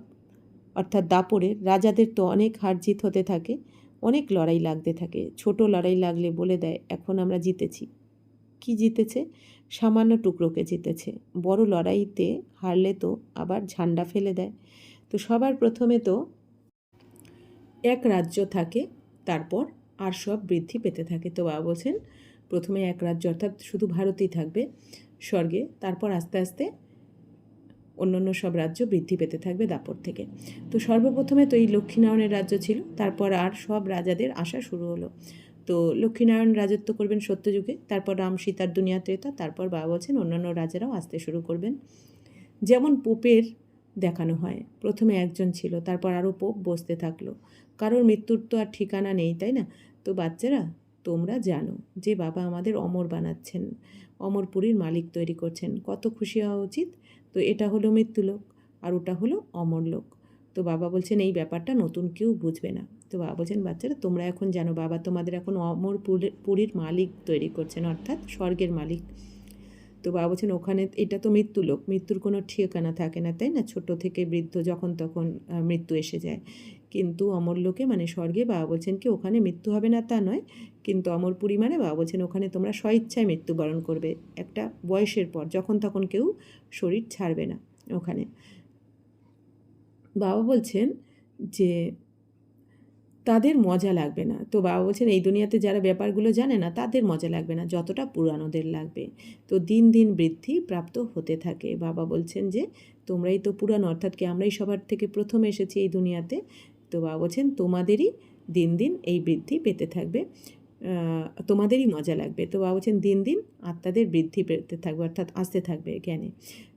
অর্থাৎ দাপরের রাজাদের তো অনেক হার জিত হতে থাকে, অনেক লড়াই লাগতে থাকে। ছোট লড়াই লাগলে বলে দেয় এখন আমরা জিতেছি। কি জিতেছে? সামান্য টুকরোকে জিতেছে। বড় লড়াইতে হারলে তো আবার ঝান্ডা ফেলে দেয়। তো সবার প্রথমে তো এক রাজ্য থাকে, তারপর আর সব বৃদ্ধি পেতে থাকে। তো বাবা বলছেন প্রথমে এক রাজ্য অর্থাৎ শুধু ভারতই থাকবে স্বর্গে, তারপর আস্তে আস্তে অন্যান্য সব রাজ্য বৃদ্ধি পেতে থাকবে দাপর থেকে। তো সর্বপ্রথমে তো এই লক্ষ্মীনারায়ণের রাজ্য ছিল, তারপর আর সব রাজাদের আসা শুরু হলো। তো লক্ষ্মীনারায়ণ রাজত্ব করবেন সত্যযুগে, তারপর রাম সীতার দুনিয়া ত্রেতা, তারপর বাবা বলছেন অন্যান্য রাজারাও আসতে শুরু করবেন। যেমন পোপের দেখানো হয়, প্রথমে একজন ছিল, তারপর আরও পোপ বসতে থাকলো। কারোর মৃত্যুর তো আর ঠিকানা নেই, তাই না? তো বাচ্চারা তোমরা জানো যে বাবা আমাদের অমর বানাচ্ছেন, অমরপুরীর মালিক তৈরি করছেন, কত খুশি হওয়া উচিত। তো এটা হলো মৃত্যুলোক আর ওটা হলো অমরলোক। তো বাবা বলছেন এই ব্যাপারটা নতুন কেউ বুঝবে না। তো বাবা বলছেন বাচ্চারা তোমরা এখন জানো বাবা তোমাদের এখন অমরপুরীর মালিক তৈরি করছেন, অর্থাৎ স্বর্গের মালিক। তো বাবা বলছেন ওখানে এটা তো মৃত্যুলোক, মৃত্যুর কোনো ঠিকানা থাকে না, তাই না? ছোট থেকে বৃদ্ধ যখন তখন মৃত্যু এসে যায়। কিন্তু অমরলোকে মানে স্বর্গে বাবা বলছেন কি ওখানে মৃত্যু হবে না তা নয়, কিন্তু অমরপুরী মানে বাবা বলছেন ওখানে তোমরা স্বইচ্ছায় মৃত্যুবরণ করবে একটা বয়সের পর, যখন তখন কেউ শরীর ছাড়বে না ওখানে। বাবা বলছেন যে তাদের মজা লাগবে না। তো বাবা বলছেন এই দুনিয়াতে যারা ব্যাপারগুলো জানে না তাদের মজা লাগবে না, যতটা পুরানোদের লাগবে। তো দিন দিন বৃদ্ধি প্রাপ্ত হতে থাকে। বাবা বলছেন যে তোমরাই তো পুরানো, অর্থাৎ কি আমরাই সবার থেকে প্রথম এসেছি এই দুনিয়াতে। তো বাবা বলছেন তোমাদেরই দিন দিন এই বৃদ্ধি পেতে থাকবে, তোমাদেরই মজা লাগবে। তো বাবা বলছেন দিন দিন আত্মাদের বৃদ্ধি পেতে থাকবে, অর্থাৎ আসতে থাকবে জ্ঞানে।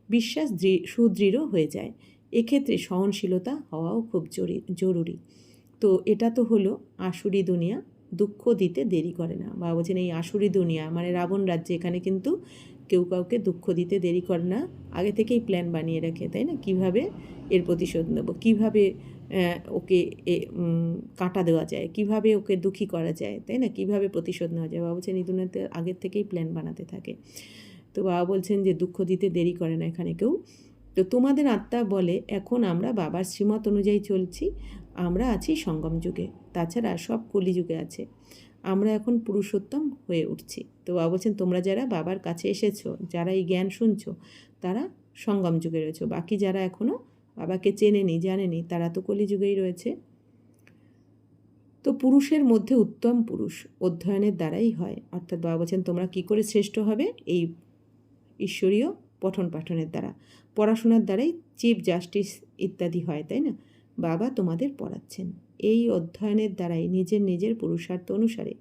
বিশ্বাস সুদৃঢ় হয়ে যায়। এক্ষেত্রে সহনশীলতা হওয়াও খুব জরুরি। তো এটা তো হলো আসুরি দুনিয়া, দুঃখ দিতে দেরি করে না। বা বলছেন এই আসুরি দুনিয়া মানে রাবণ রাজ্যে, এখানে কিন্তু কেউ কাউকে দুঃখ দিতে দেরি করে না, আগে থেকেই প্ল্যান বানিয়ে রাখে, তাই না? কীভাবে এর প্রতিশোধ নেব, কীভাবে ওকে কাঁটা দেওয়া যায়, কিভাবে ওকে দুঃখী করা যায়, তাই না? কীভাবে প্রতিশোধ নেওয়া যায়। বাবা বলছেন এই দুনিয়াতে আগের থেকেই প্ল্যান বানাতে থাকে। তো বাবা বলছেন যে দুঃখ দিতে দেরি করে না এখানে কেউ। তো তোমাদের আত্মা বলে এখন আমরা বাবার শ্রীমত অনুযায়ী চলছি, আমরা আছি সঙ্গম যুগে, তাছাড়া সব কলিযুগে আছে, আমরা এখন পুরুষোত্তম হয়ে উঠছি। তো বাবা বলছেন তোমরা যারা বাবার কাছে এসেছো, যারা এই জ্ঞান শুনছো, তারা সঙ্গম যুগে রয়েছে, বাকি যারা এখনও বাবাকে চেনেনি জানেনি তারা তো কলিযুগেই রয়েছে। তো পুরুষের মধ্যে উত্তম পুরুষ অধ্যয়নের দ্বারাই হয়, অর্থাৎ বাবা বলছেন তোমরা কী করে শ্রেষ্ঠ হবে, এই ঈশ্বরীয় পঠন পাঠনের দ্বারা, পড়াশোনার দ্বারাই চিফ জাস্টিস ইত্যাদি হয়, তাই না? বাবা তোমাদের পড়াচ্ছেন, এই অধ্যয়নের দ্বারাই নিজের নিজের পুরুষার্থ অনুসারে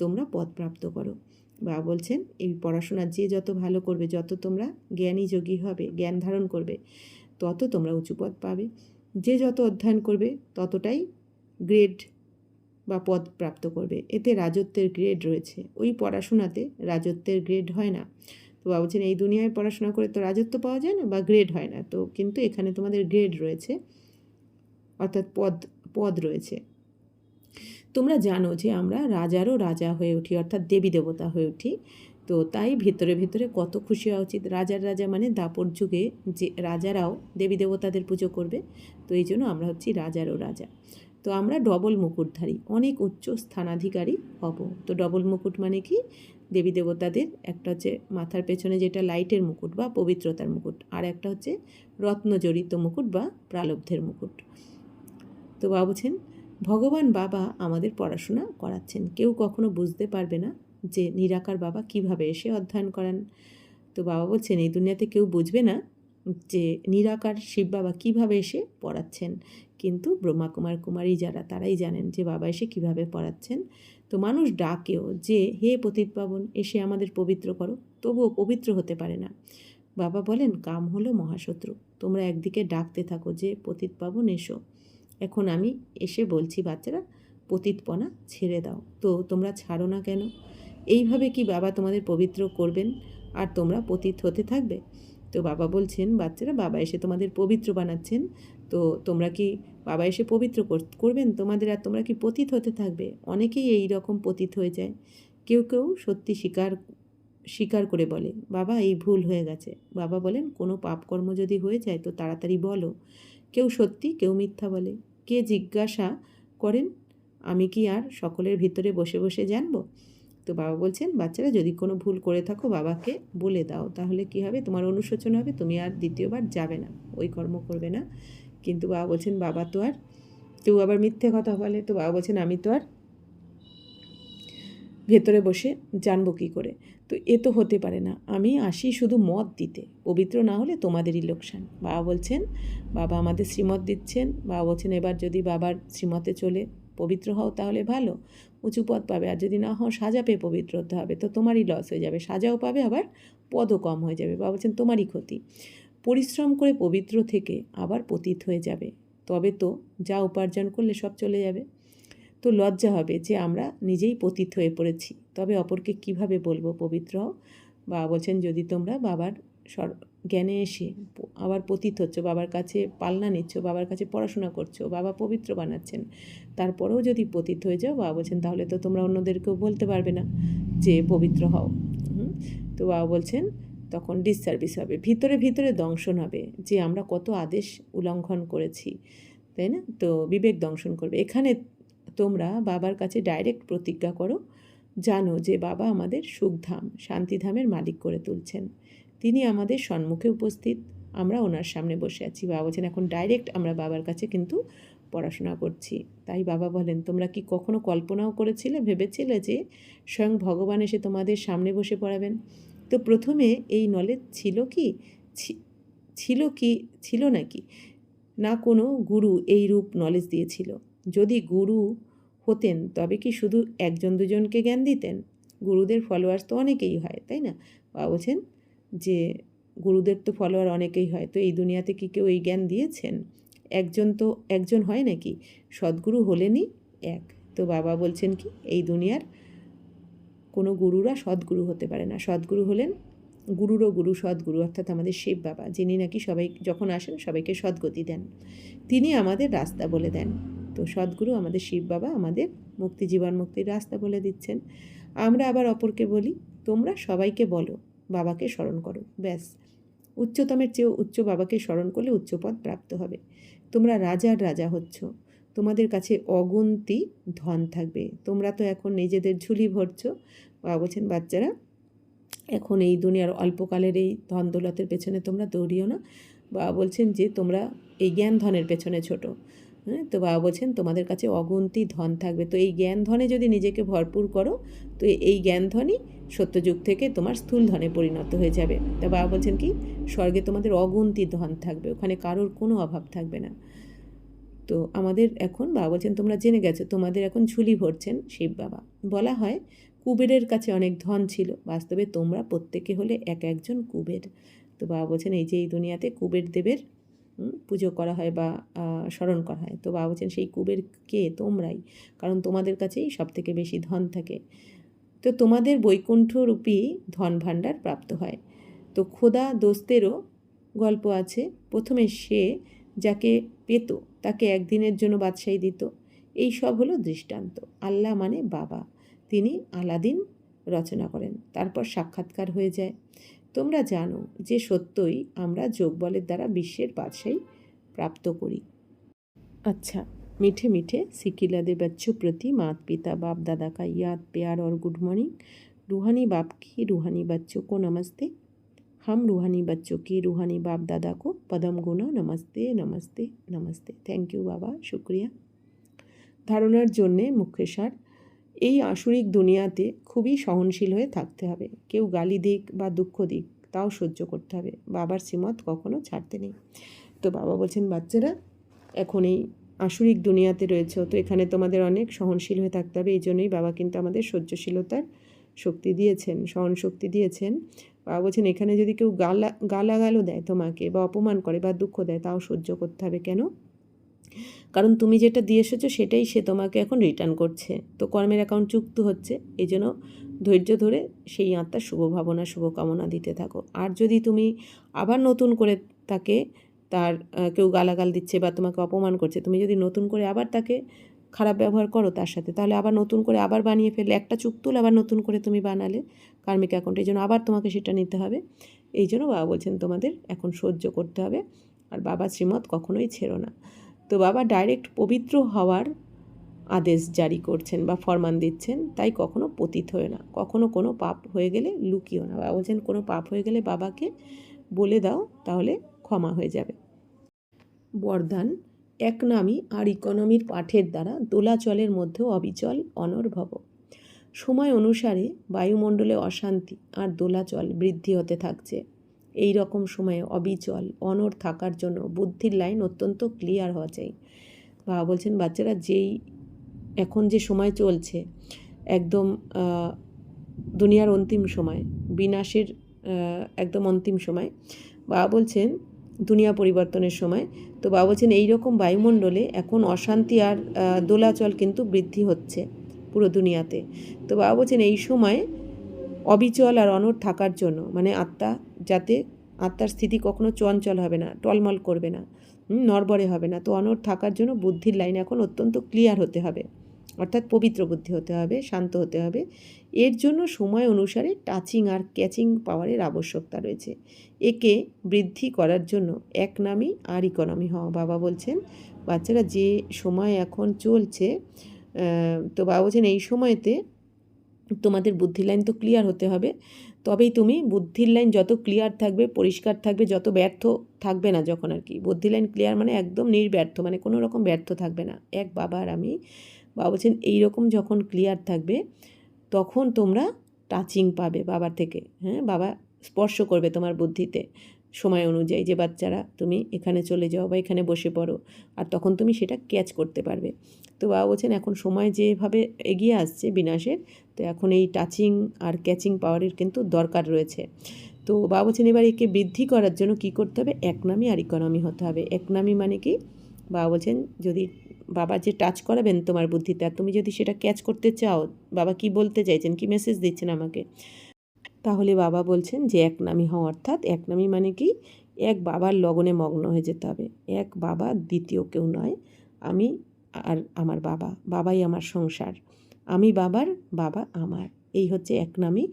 তোমরা পদ প্রাপ্ত করো। বাবা বলছেন এই পড়াশোনা যে যত ভালো করবে, যত তোমরা জ্ঞানী যোগী হবে, জ্ঞান ধারণ করবে, তত তোমরা উঁচু পদ পাবে। যে যত অধ্যয়ন করবে ততটাই গ্রেড বা পদ প্রাপ্ত করবে। এতে রাজত্বের গ্রেড রয়েছে, ওই পড়াশোনাতে রাজত্বের গ্রেড হয় না। তো বাবা বলছেন এই দুনিয়ায় পড়াশোনা করে তো রাজত্ব পাওয়া যায় না বা গ্রেড হয় না, তো কিন্তু এখানে তোমাদের গ্রেড রয়েছে, অর্থাৎ পদ রয়েছে। তোমরা জানো যে আমরা রাজারও রাজা হয়ে উঠি, অর্থাৎ দেবী দেবতা হয়ে উঠি। তো তাই ভেতরে ভেতরে কত খুশি হওয়া উচিত। রাজার রাজা মানে দাপর যুগে যে রাজারাও দেবী দেবতাদের পুজো করবে, তো এই জন্য আমরা হচ্ছি রাজারও রাজা। তো আমরা ডবল মুকুটধারী, অনেক উচ্চ স্থানাধিকারী হব। তো ডবল মুকুট মানে কি, দেবী দেবতাদের একটা হচ্ছে মাথার পেছনে যেটা লাইটের মুকুট বা পবিত্রতার মুকুট, আর একটা হচ্ছে রত্নজড়িত মুকুট বা প্রালব্ধের মুকুট। তো বাবা বলছেন ভগবান বাবা আমাদের পড়াশোনা করাচ্ছেন, কেউ কখনো বুঝতে পারবে না যে নিরাকার বাবা কিভাবে এসে অধ্যয়ন করান। তো বাবা বলছেন এই দুনিয়াতে কেউ বুঝবে না যে নিরাকার শিব বাবা কীভাবে এসে পড়াচ্ছেন, কিন্তু ব্রহ্মাকুমার কুমারী যারা তারাই জানেন যে বাবা এসে কিভাবে পড়াচ্ছেন। তো মানুষ ডাকেও যে হে পতিত পাবন এসে আমাদের পবিত্র করো, তবুও পবিত্র হতে পারে না। বাবা বলেন কাম হলো মহাশত্রু, তোমরা একদিকে ডাকতে থাকো যে পতিত পাবন এসো, এখন আমি এসে বলছি বাচ্চারা পতিতপনা ছেড়ে দাও, তো তোমরা ছাড়ো না কেন? এইভাবে কি বাবা তোমাদের পবিত্র করবেন আর তোমরা পতিত হতে থাকবে? তো বাবা বলছেন বাচ্চারা বাবা এসে তোমাদের পবিত্র বানাচ্ছেন, তো তোমরা কি বাবা এসে পবিত্র করবেন তোমাদের, আর তোমরা কি পতিত হতে থাকবে? অনেকেই এই রকম পতিত হয়ে যায়। কেউ কেউ সত্যি স্বীকার করে বলে বাবা এই ভুল হয়ে গেছে। বাবা বলেন কোনো পাপকর্ম যদি হয়ে যায় তো তাড়াতাড়ি বলো। কেউ সত্যি কেউ মিথ্যা বলে। কে জিজ্ঞাসা করেন আমি কি আর সকলের ভিতরে বসে বসে জানবো? তো বাবা বলছেন বাচ্চারা যদি কোনো ভুল করে থাকো বাবাকে বলে দাও, তাহলে কি হবে, তোমার অনুশোচনা হবে, তুমি আর দ্বিতীয়বার যাবে না, ওই কর্ম করবে না। কিন্তু বাবা বলছেন বাবা তো আর, কেউ আবার মিথ্যে কথা বলে, তো বাবা বলছেন আমি তো আর ভেতরে বসে জানবো কী করে, তো এ তো হতে পারে না, আমি আসি শুধু মত দিতে, পবিত্র না হলে তোমাদেরই লোকসান। বাবা বলছেন বাবা আমাদের শ্রীমত দিচ্ছেন। বাবা বলছেন এবার যদি বাবার শ্রীমতে চলে পবিত্র হও তাহলে ভালো, উঁচু পদ পাবে, আর যদি না হও সাজা পেয়ে পবিত্র হতে হবে, তো তোমারই লস হয়ে যাবে, সাজাও পাবে আবার পদও কম হয়ে যাবে। বাবা বলছেন তোমারই ক্ষতি, পরিশ্রম করে পবিত্র থেকে আবার পতিত হয়ে যাবে, তবে তো যা উপার্জন করলে সব চলে যাবে। তো লজ্জা হবে যে আমরা নিজেই পতিত হয়ে পড়েছি, তবে অপরকে কিভাবে বলবো পবিত্র হও। বাবা বলছেন যদি তোমরা বাবার জ্ঞানে এসে আবার পতিত হচ্ছ, বাবার কাছে পালনা নিচ্ছ, বাবার কাছে পড়াশোনা করছো, বাবা পবিত্র বানাচ্ছেন, তারপরেও যদি পতিত হয়ে যাও, বাবা বলছেন তাহলে তো তোমরা অন্যদেরকেও বলতে পারবে না যে পবিত্র হও। তো বাবা বলছেন তখন ডিসসার্ভিস হবে, ভিতরে ভিতরে দংশন হবে যে আমরা কত আদেশ উল্লঙ্ঘন করেছি, তাই না? তো বিবেক দংশন করবে। এখানে তোমরা বাবার কাছে ডাইরেক্ট প্রতিজ্ঞা করো, জানো যে বাবা আমাদের সুখধাম শান্তিধামের মালিক করে তুলছেন, তিনি আমাদের সম্মুখে উপস্থিত, আমরা ওনার সামনে বসে আছি। বাবা বলছেন এখন ডাইরেক্ট আমরা বাবার কাছে কিন্তু পড়াশোনা করছি। তাই বাবা বলেন তোমরা কি কখনো কল্পনাও করেছিলে, ভেবেছিলে যে স্বয়ং ভগবান এসে তোমাদের সামনে বসে পড়াবেন? তো প্রথমে এই নলেজ ছিল নাকি না কোনো গুরু এই রূপ নলেজ দিয়েছিল? যদি গুরু হতেন তবে কি শুধু একজন দুজনকে জ্ঞান দিতেন? গুরুদের ফলোয়ার্স তো অনেকেই হয়, তাই না? বাবা বলছেন যে গুরুদের তো ফলোয়ার অনেকেই হয়, তো এই দুনিয়াতে কি কেউ এই জ্ঞান দিয়েছেন? একজন হয় নাকি? সদ্গুরু হলেনই এক। তো বাবা বলছেন কি, এই দুনিয়ার কোনো গুরুরা সদ্গুরু হতে পারে না। সদ্গুরু হলেন গুরুরও গুরু সদ্গুরু, অর্থাৎ আমাদের শিব বাবা, যিনি নাকি সবাই যখন আসেন সবাইকে সদ্গতি দেন। তিনি আমাদের রাস্তা বলে দেন। তো সদ্গুরু আমাদের শিব বাবা আমাদের মুক্তি, জীবন মুক্তির রাস্তা বলে দিচ্ছেন। আমরা আবার অপরকে বলি, তোমরা সবাইকে বলো বাবাকে স্মরণ করো, ব্যাস। উচ্চতমের চেয়েও উচ্চ বাবাকে স্মরণ করলে উচ্চ পদ প্রাপ্ত হবে। তোমরা রাজার রাজা হচ্ছ, তোমাদের কাছে অগুন্তি ধন থাকবে। তোমরা তো এখন নিজেদের ঝুলি ভরছ। বাবা বলছেন, বাচ্চারা এখন এই দুনিয়ার অল্পকালের এই ধন দৌলতের পেছনে তোমরা দৌড়িও না। বাবা বলছেন যে তোমরা এই জ্ঞান ধনের পেছনে ছোটো। হ্যাঁ, তো বাবা বলছেন তোমাদের কাছে অগুন্তি ধন থাকবে। তো এই জ্ঞান ধনে যদি নিজেকে ভরপুর করো, তো এই জ্ঞান ধনই সত্যযুগ থেকে তোমার স্থূল ধনে পরিণত হয়ে যাবে। তা বাবা বলছেন কি, স্বর্গে তোমাদের অগুন্তি ধন থাকবে, ওখানে কারোর কোনো অভাব থাকবে না। তো আমাদের এখন বাবা বলছেন তোমরা জেনে গেছো, তোমাদের এখন ঝুলি ভরছেন শিব বাবা। বলা হয় কুবেরের কাছে অনেক ধন ছিল, বাস্তবে তোমরা প্রত্যেকে হলে এক একজন কুবের। তো বাবা বলছেন এই যে এই দুনিয়াতে কুবের দেবের পুজো করা হয় বা স্মরণ করা হয়। তো বাবা বলছেন সেই কুবের কে? তোমরাই, কারণ তোমাদের কাছেই সব থেকে বেশি ধন থাকে। তো তোমাদের বৈকুণ্ঠরূপী ধন ভাণ্ডার প্রাপ্ত হয়। তো খোদা দোস্তেরও গল্প আছে। প্রথমে সে যাকে পেত তাকে একদিনের জন্য বাদশাহী দিত। এই সব হলো দৃষ্টান্ত। আল্লাহ মানে বাবা, তিনি আলাদিন রচনা করেন, তারপর সাক্ষাৎকার হয়ে যায়। তোমরা জানো যে সত্যই আমরা যোগবলের দ্বারা বিশ্বের বাদশাহী প্রাপ্ত করি। अच्छा, मीठे मीठे सिकिलादे बच्चों प्रति माता पिता बाप दादा का याद प्यार और गुड मॉर्निंग। रूहानी बाप की रूहानी बच्चों को नमस्ते। हम रूहानी बच्चों की रूहानी बाप दादा को पदम गुना नमस्ते नमस्ते नमस्ते। थैंक यू बाबा, शुक्रिया। ধারণার জন্যে মুখ্য সার, এই আসরিক দুনিয়াতে খুবই সহনশীল হয়ে থাকতে হবে। কেউ গালি দিক বা দুঃখ দিক তাও সহ্য করতে হবে। বাবার শ্রীমত কখনো ছাড়তে নেই। তো বাবা বলছেন বাচ্চারা এখন এই আসরিক দুনিয়াতে রয়েছে, তো এখানে তোমাদের অনেক সহনশীল হয়ে থাকতে হবে। এই জন্যই বাবা কিন্তু আমাদের সহ্যশীলতার শক্তি দিয়েছেন, সহন শক্তি দিয়েছেন। বাবা বলছেন এখানে যদি কেউ গালাগালও দেয় তোমাকে বা অপমান করে বা দুঃখ দেয়, তাও সহ্য করতে হবে। কেন? কারণ তুমি যেটা দিয়ে এসেছো সেটাই সে তোমাকে এখন রিটার্ন করছে। তো কর্মের অ্যাকাউন্ট চুক্ত হচ্ছে, এই জন্য ধৈর্য ধরে সেই আত্মার শুভ ভাবনা শুভকামনা দিতে থাকো। আর যদি তুমি আবার নতুন করে তাকে তার কেউ গালাগাল দিচ্ছে বা তোমাকে অপমান করছে, তুমি যদি নতুন করে আবার তাকে খারাপ ব্যবহার করো তার সাথে, তাহলে আবার নতুন করে আবার বানিয়ে ফেললে, একটা চুক্তুল আবার নতুন করে তুমি বানালে কার্মিক অ্যাকাউন্ট, এই জন্য আবার তোমাকে সেটা নিতে হবে। এই জন্য বাবা বলছেন তোমাদের এখন সহ্য করতে হবে, আর বাবার শ্রীমত কখনোই ছেড়ো না। তো বাবা ডাইরেক্ট পবিত্র হওয়ার আদেশ জারি করছেন বা ফরমান দিচ্ছেন, তাই কখনো পতিত হয়ে না। কখনো কোনো পাপ হয়ে গেলে লুকিও না। বাবা বলছেন কোনো পাপ হয়ে গেলে বাবাকে বলে দাও, তাহলে ক্ষমা হয়ে যাবে। বরদান, এক নামী আর ইকোনমির পাঠের দ্বারা দোলাচলের মধ্যেও অবিচল অনর্ভব। সময় অনুসারে বায়ুমণ্ডলে অশান্তি আর দোলাচল বৃদ্ধি হতে থাকছে। এই রকম সময়ে অবিচল অনড় থাকার জন্য বুদ্ধির লাইন অত্যন্ত ক্লিয়ার হওয়া চাই। বাবা বলছেন বাচ্চারা এখন যে সময় চলছে একদম দুনিয়ার অন্তিম সময়, বিনাশের একদম অন্তিম সময়। বাবা বলছেন দুনিয়া পরিবর্তনের সময়। তো বাবা বলছেন এইরকম বায়ুমণ্ডলে এখন অশান্তি আর দোলাচল কিন্তু বৃদ্ধি হচ্ছে পুরো দুনিয়াতে। তো বাবা বলছেন এই সময় অবিচল আর অনড় থাকার জন্য, মানে আত্মার স্থিতি কখনো চঞ্চল হবে না, টলমল করবে না, নড়বড়ে হবে না। তো অনড় থাকার জন্য বুদ্ধির লাইন এখন অত্যন্ত ক্লিয়ার হতে হবে, অর্থাৎ পবিত্র বুদ্ধি হতে হবে, শান্ত হতে হবে। এর জন্য সময় অনুসারে টাচিং আর ক্যাচিং পাওয়ারের আবশ্যকতা রয়েছে। একে বৃদ্ধি করার জন্য এক নামই আর ইকোনমি হওয়া। বাবা বলছেন বাচ্চারা যে সময় এখন চলছে, তো বাবা বলছেন এই সময়তে তোমাদের বুদ্ধির লাইন তো ক্লিয়ার হতে হবে। তবেই তুমি বুদ্ধির লাইন যত ক্লিয়ার থাকবে, পরিষ্কার থাকবে, যত ব্যর্থ থাকবে না, যখন আর কি বুদ্ধির লাইন ক্লিয়ার মানে একদম নির্ব্যর্থ, মানে কোনো রকম ব্যর্থ থাকবে না। এক বাবা আর আমি, বাবা বলছেন এইরকম যখন ক্লিয়ার থাকবে তখন তোমরা টাচিং পাবে বাবার থেকে। হ্যাঁ, বাবা স্পর্শ করবে তোমার বুদ্ধিতে সময় অনুযায়ী, যে বাচ্চারা তুমি এখানে চলে যাও বা এখানে বসে পড়ো, আর তখন তুমি সেটা ক্যাচ করতে পারবে। তো বাবা বলছেন এখন সময় যেভাবে এগিয়ে আসছে বিনাশের, তো এখন এই টাচিং আর ক্যাচিং পাওয়ারের কিন্তু দরকার রয়েছে। তো বাবা বলছেন এবার একে বৃদ্ধি করার জন্য কী করতে হবে, একনামি আর ইকোনমি হতে হবে। একনামি মানে কি, বাবা বলছেন যদি বাবা যে টাচ করাবেন তোমার বুদ্ধিতে, আর তুমি যদি সেটা ক্যাচ করতে চাও, বাবা কি বলতে চাইছেন, কি মেসেজ দিচ্ছেন আমাকে, তাহলে বাবা বলছেন যে একনামি হও। অর্থাৎ একনামি মানে কি, এক বাবার লগনে মগ্ন হয়ে যেতে হবে। এক বাবা, দ্বিতীয় কেউ নয়। আমি আর আমার বাবা, বাবাই আমার সংসার, আমি বাবার, বাবা আমার, এই হচ্ছে একনামি।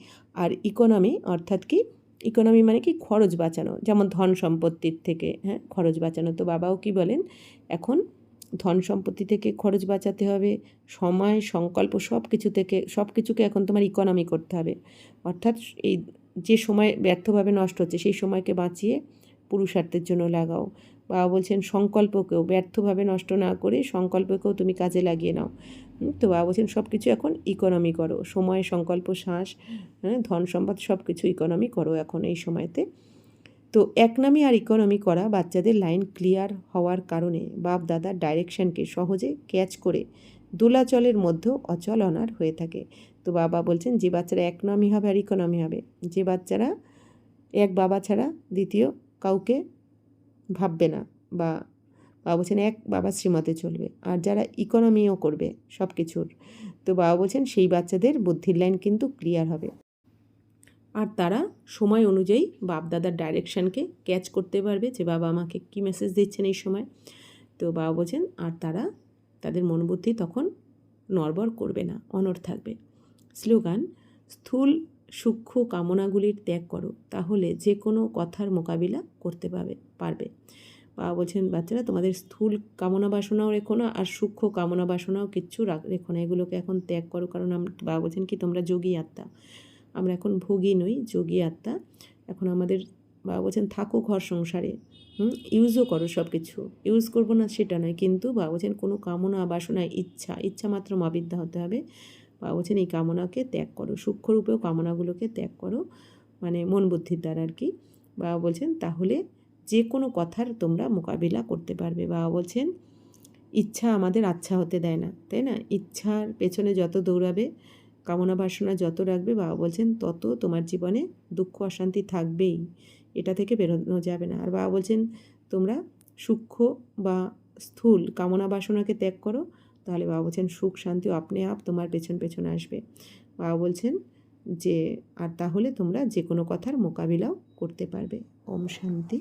আর ইকোনমি অর্থাৎ কি, ইকোনমি মানে কি, খরচ বাঁচানো, যেমন ধন সম্পত্তির থেকে, হ্যাঁ, খরচ বাঁচানো। তো বাবাও কি বলেন, এখন ধন সম্পত্তি থেকে খরচ বাঁচাতে হবে, সময় সংকল্প সব কিছু থেকে, সব কিছুকে এখন তোমার ইকোনমি করতে হবে। অর্থাৎ এই যে সময় ব্যর্থভাবে নষ্ট হচ্ছে সেই সময়কে বাঁচিয়ে পুরুষার্থের জন্য লাগাও। বাবা বলছেন সংকল্পকেও ব্যর্থভাবে নষ্ট না করে সংকল্পকেও তুমি কাজে লাগিয়ে নাও। তো বাবা বলছেন সব কিছু এখন ইকোনমি করো, সময়, সংকল্প, শ্বাস, ধন সম্পদ সব কিছু ইকোনমি করো এখন এই সময়তে। তো একনামি আর ইকোনমি করা বাচ্চাদের লাইন ক্লিয়ার হওয়ার কারণে বাপ দাদার ডাইরেকশনকে সহজে ক্যাচ করে দোলাচলের মধ্যেও অচল অনার হয়ে থাকে। তো বাবা বলছেন যে বাচ্চারা একনামি হবে আর ইকোনমি হবে, যে বাচ্চারা এক বাবা ছাড়া দ্বিতীয় কাউকে ভাববে না, বা বাবা বলছেন এক বাবা শ্রীমতে চলবে, আর যারা ইকোনমিও করবে সব কিছুর, তো বাবা বলছেন সেই বাচ্চাদের বুদ্ধির লাইন কিন্তু ক্লিয়ার হবে, আর তারা সময় অনুযায়ী বাপ দাদার ডাইরেকশানকে ক্যাচ করতে পারবে যে বাবা আমাকে কী মেসেজ দিচ্ছেন এই সময়। তো বাবা বলছেন আর তারা, তাদের মনোবুদ্ধি তখন নড়বড় করবে না, অনড় থাকবে। স্লোগান, স্থূল সূক্ষ্ম কামনাগুলির ত্যাগ করো, তাহলে যে কোনো কথার মোকাবিলা করতে পারবে। বাবা বলছেন বাচ্চারা তোমাদের স্থূল কামনা বাসনাও রেখো না, আর সূক্ষ্ম কামনা বাসনাও কিচ্ছু রেখো না, এগুলোকে এখন ত্যাগ করো। কারণ বাবা বলছেন কি তোমরা যোগী আত্মা, আমরা এখন ভোগী নই, যোগী আত্মা। এখন আমাদের বাবা বলছেন থাকো ঘর সংসারে, ইউজও করো, সব কিছু ইউজ করবো না সেটা নয়, কিন্তু বাবা বলছেন কোনো কামনা বাসনা ইচ্ছা মাত্র মাবিদ্যা হতে হবে। বাবা বলছেন এই কামনাকে ত্যাগ করো, সূক্ষ্মরূপেও কামনাগুলোকে ত্যাগ করো, মানে মন বুদ্ধির দ্বারা আর কি। বাবা বলছেন তাহলে যে কোনো কথার তোমরা মোকাবিলা করতে পারবে। বাবা বলছেন ইচ্ছা আমাদের আচ্ছা হতে দেয় না, তাই না? ইচ্ছার পেছনে যত দৌড়াবে, কামনা বাসনা যত রাখবে, বাবা বলছেন তত তোমার জীবনে দুঃখ অশান্তি থাকবেই, এটা থেকে বেরোনো যাবে না। আর বাবা বলছেন তোমরা সূক্ষ্ম বা স্থূল কামনা বাসনাকে ত্যাগ করো, তাহলে বাবা বলছেন সুখ শান্তি আপনি আপ তোমার পেছন আসবে। বাবা বলছেন যে আর তাহলে তোমরা যে কোনো কথার মোকাবিলাও করতে পারবে। ওম শান্তি।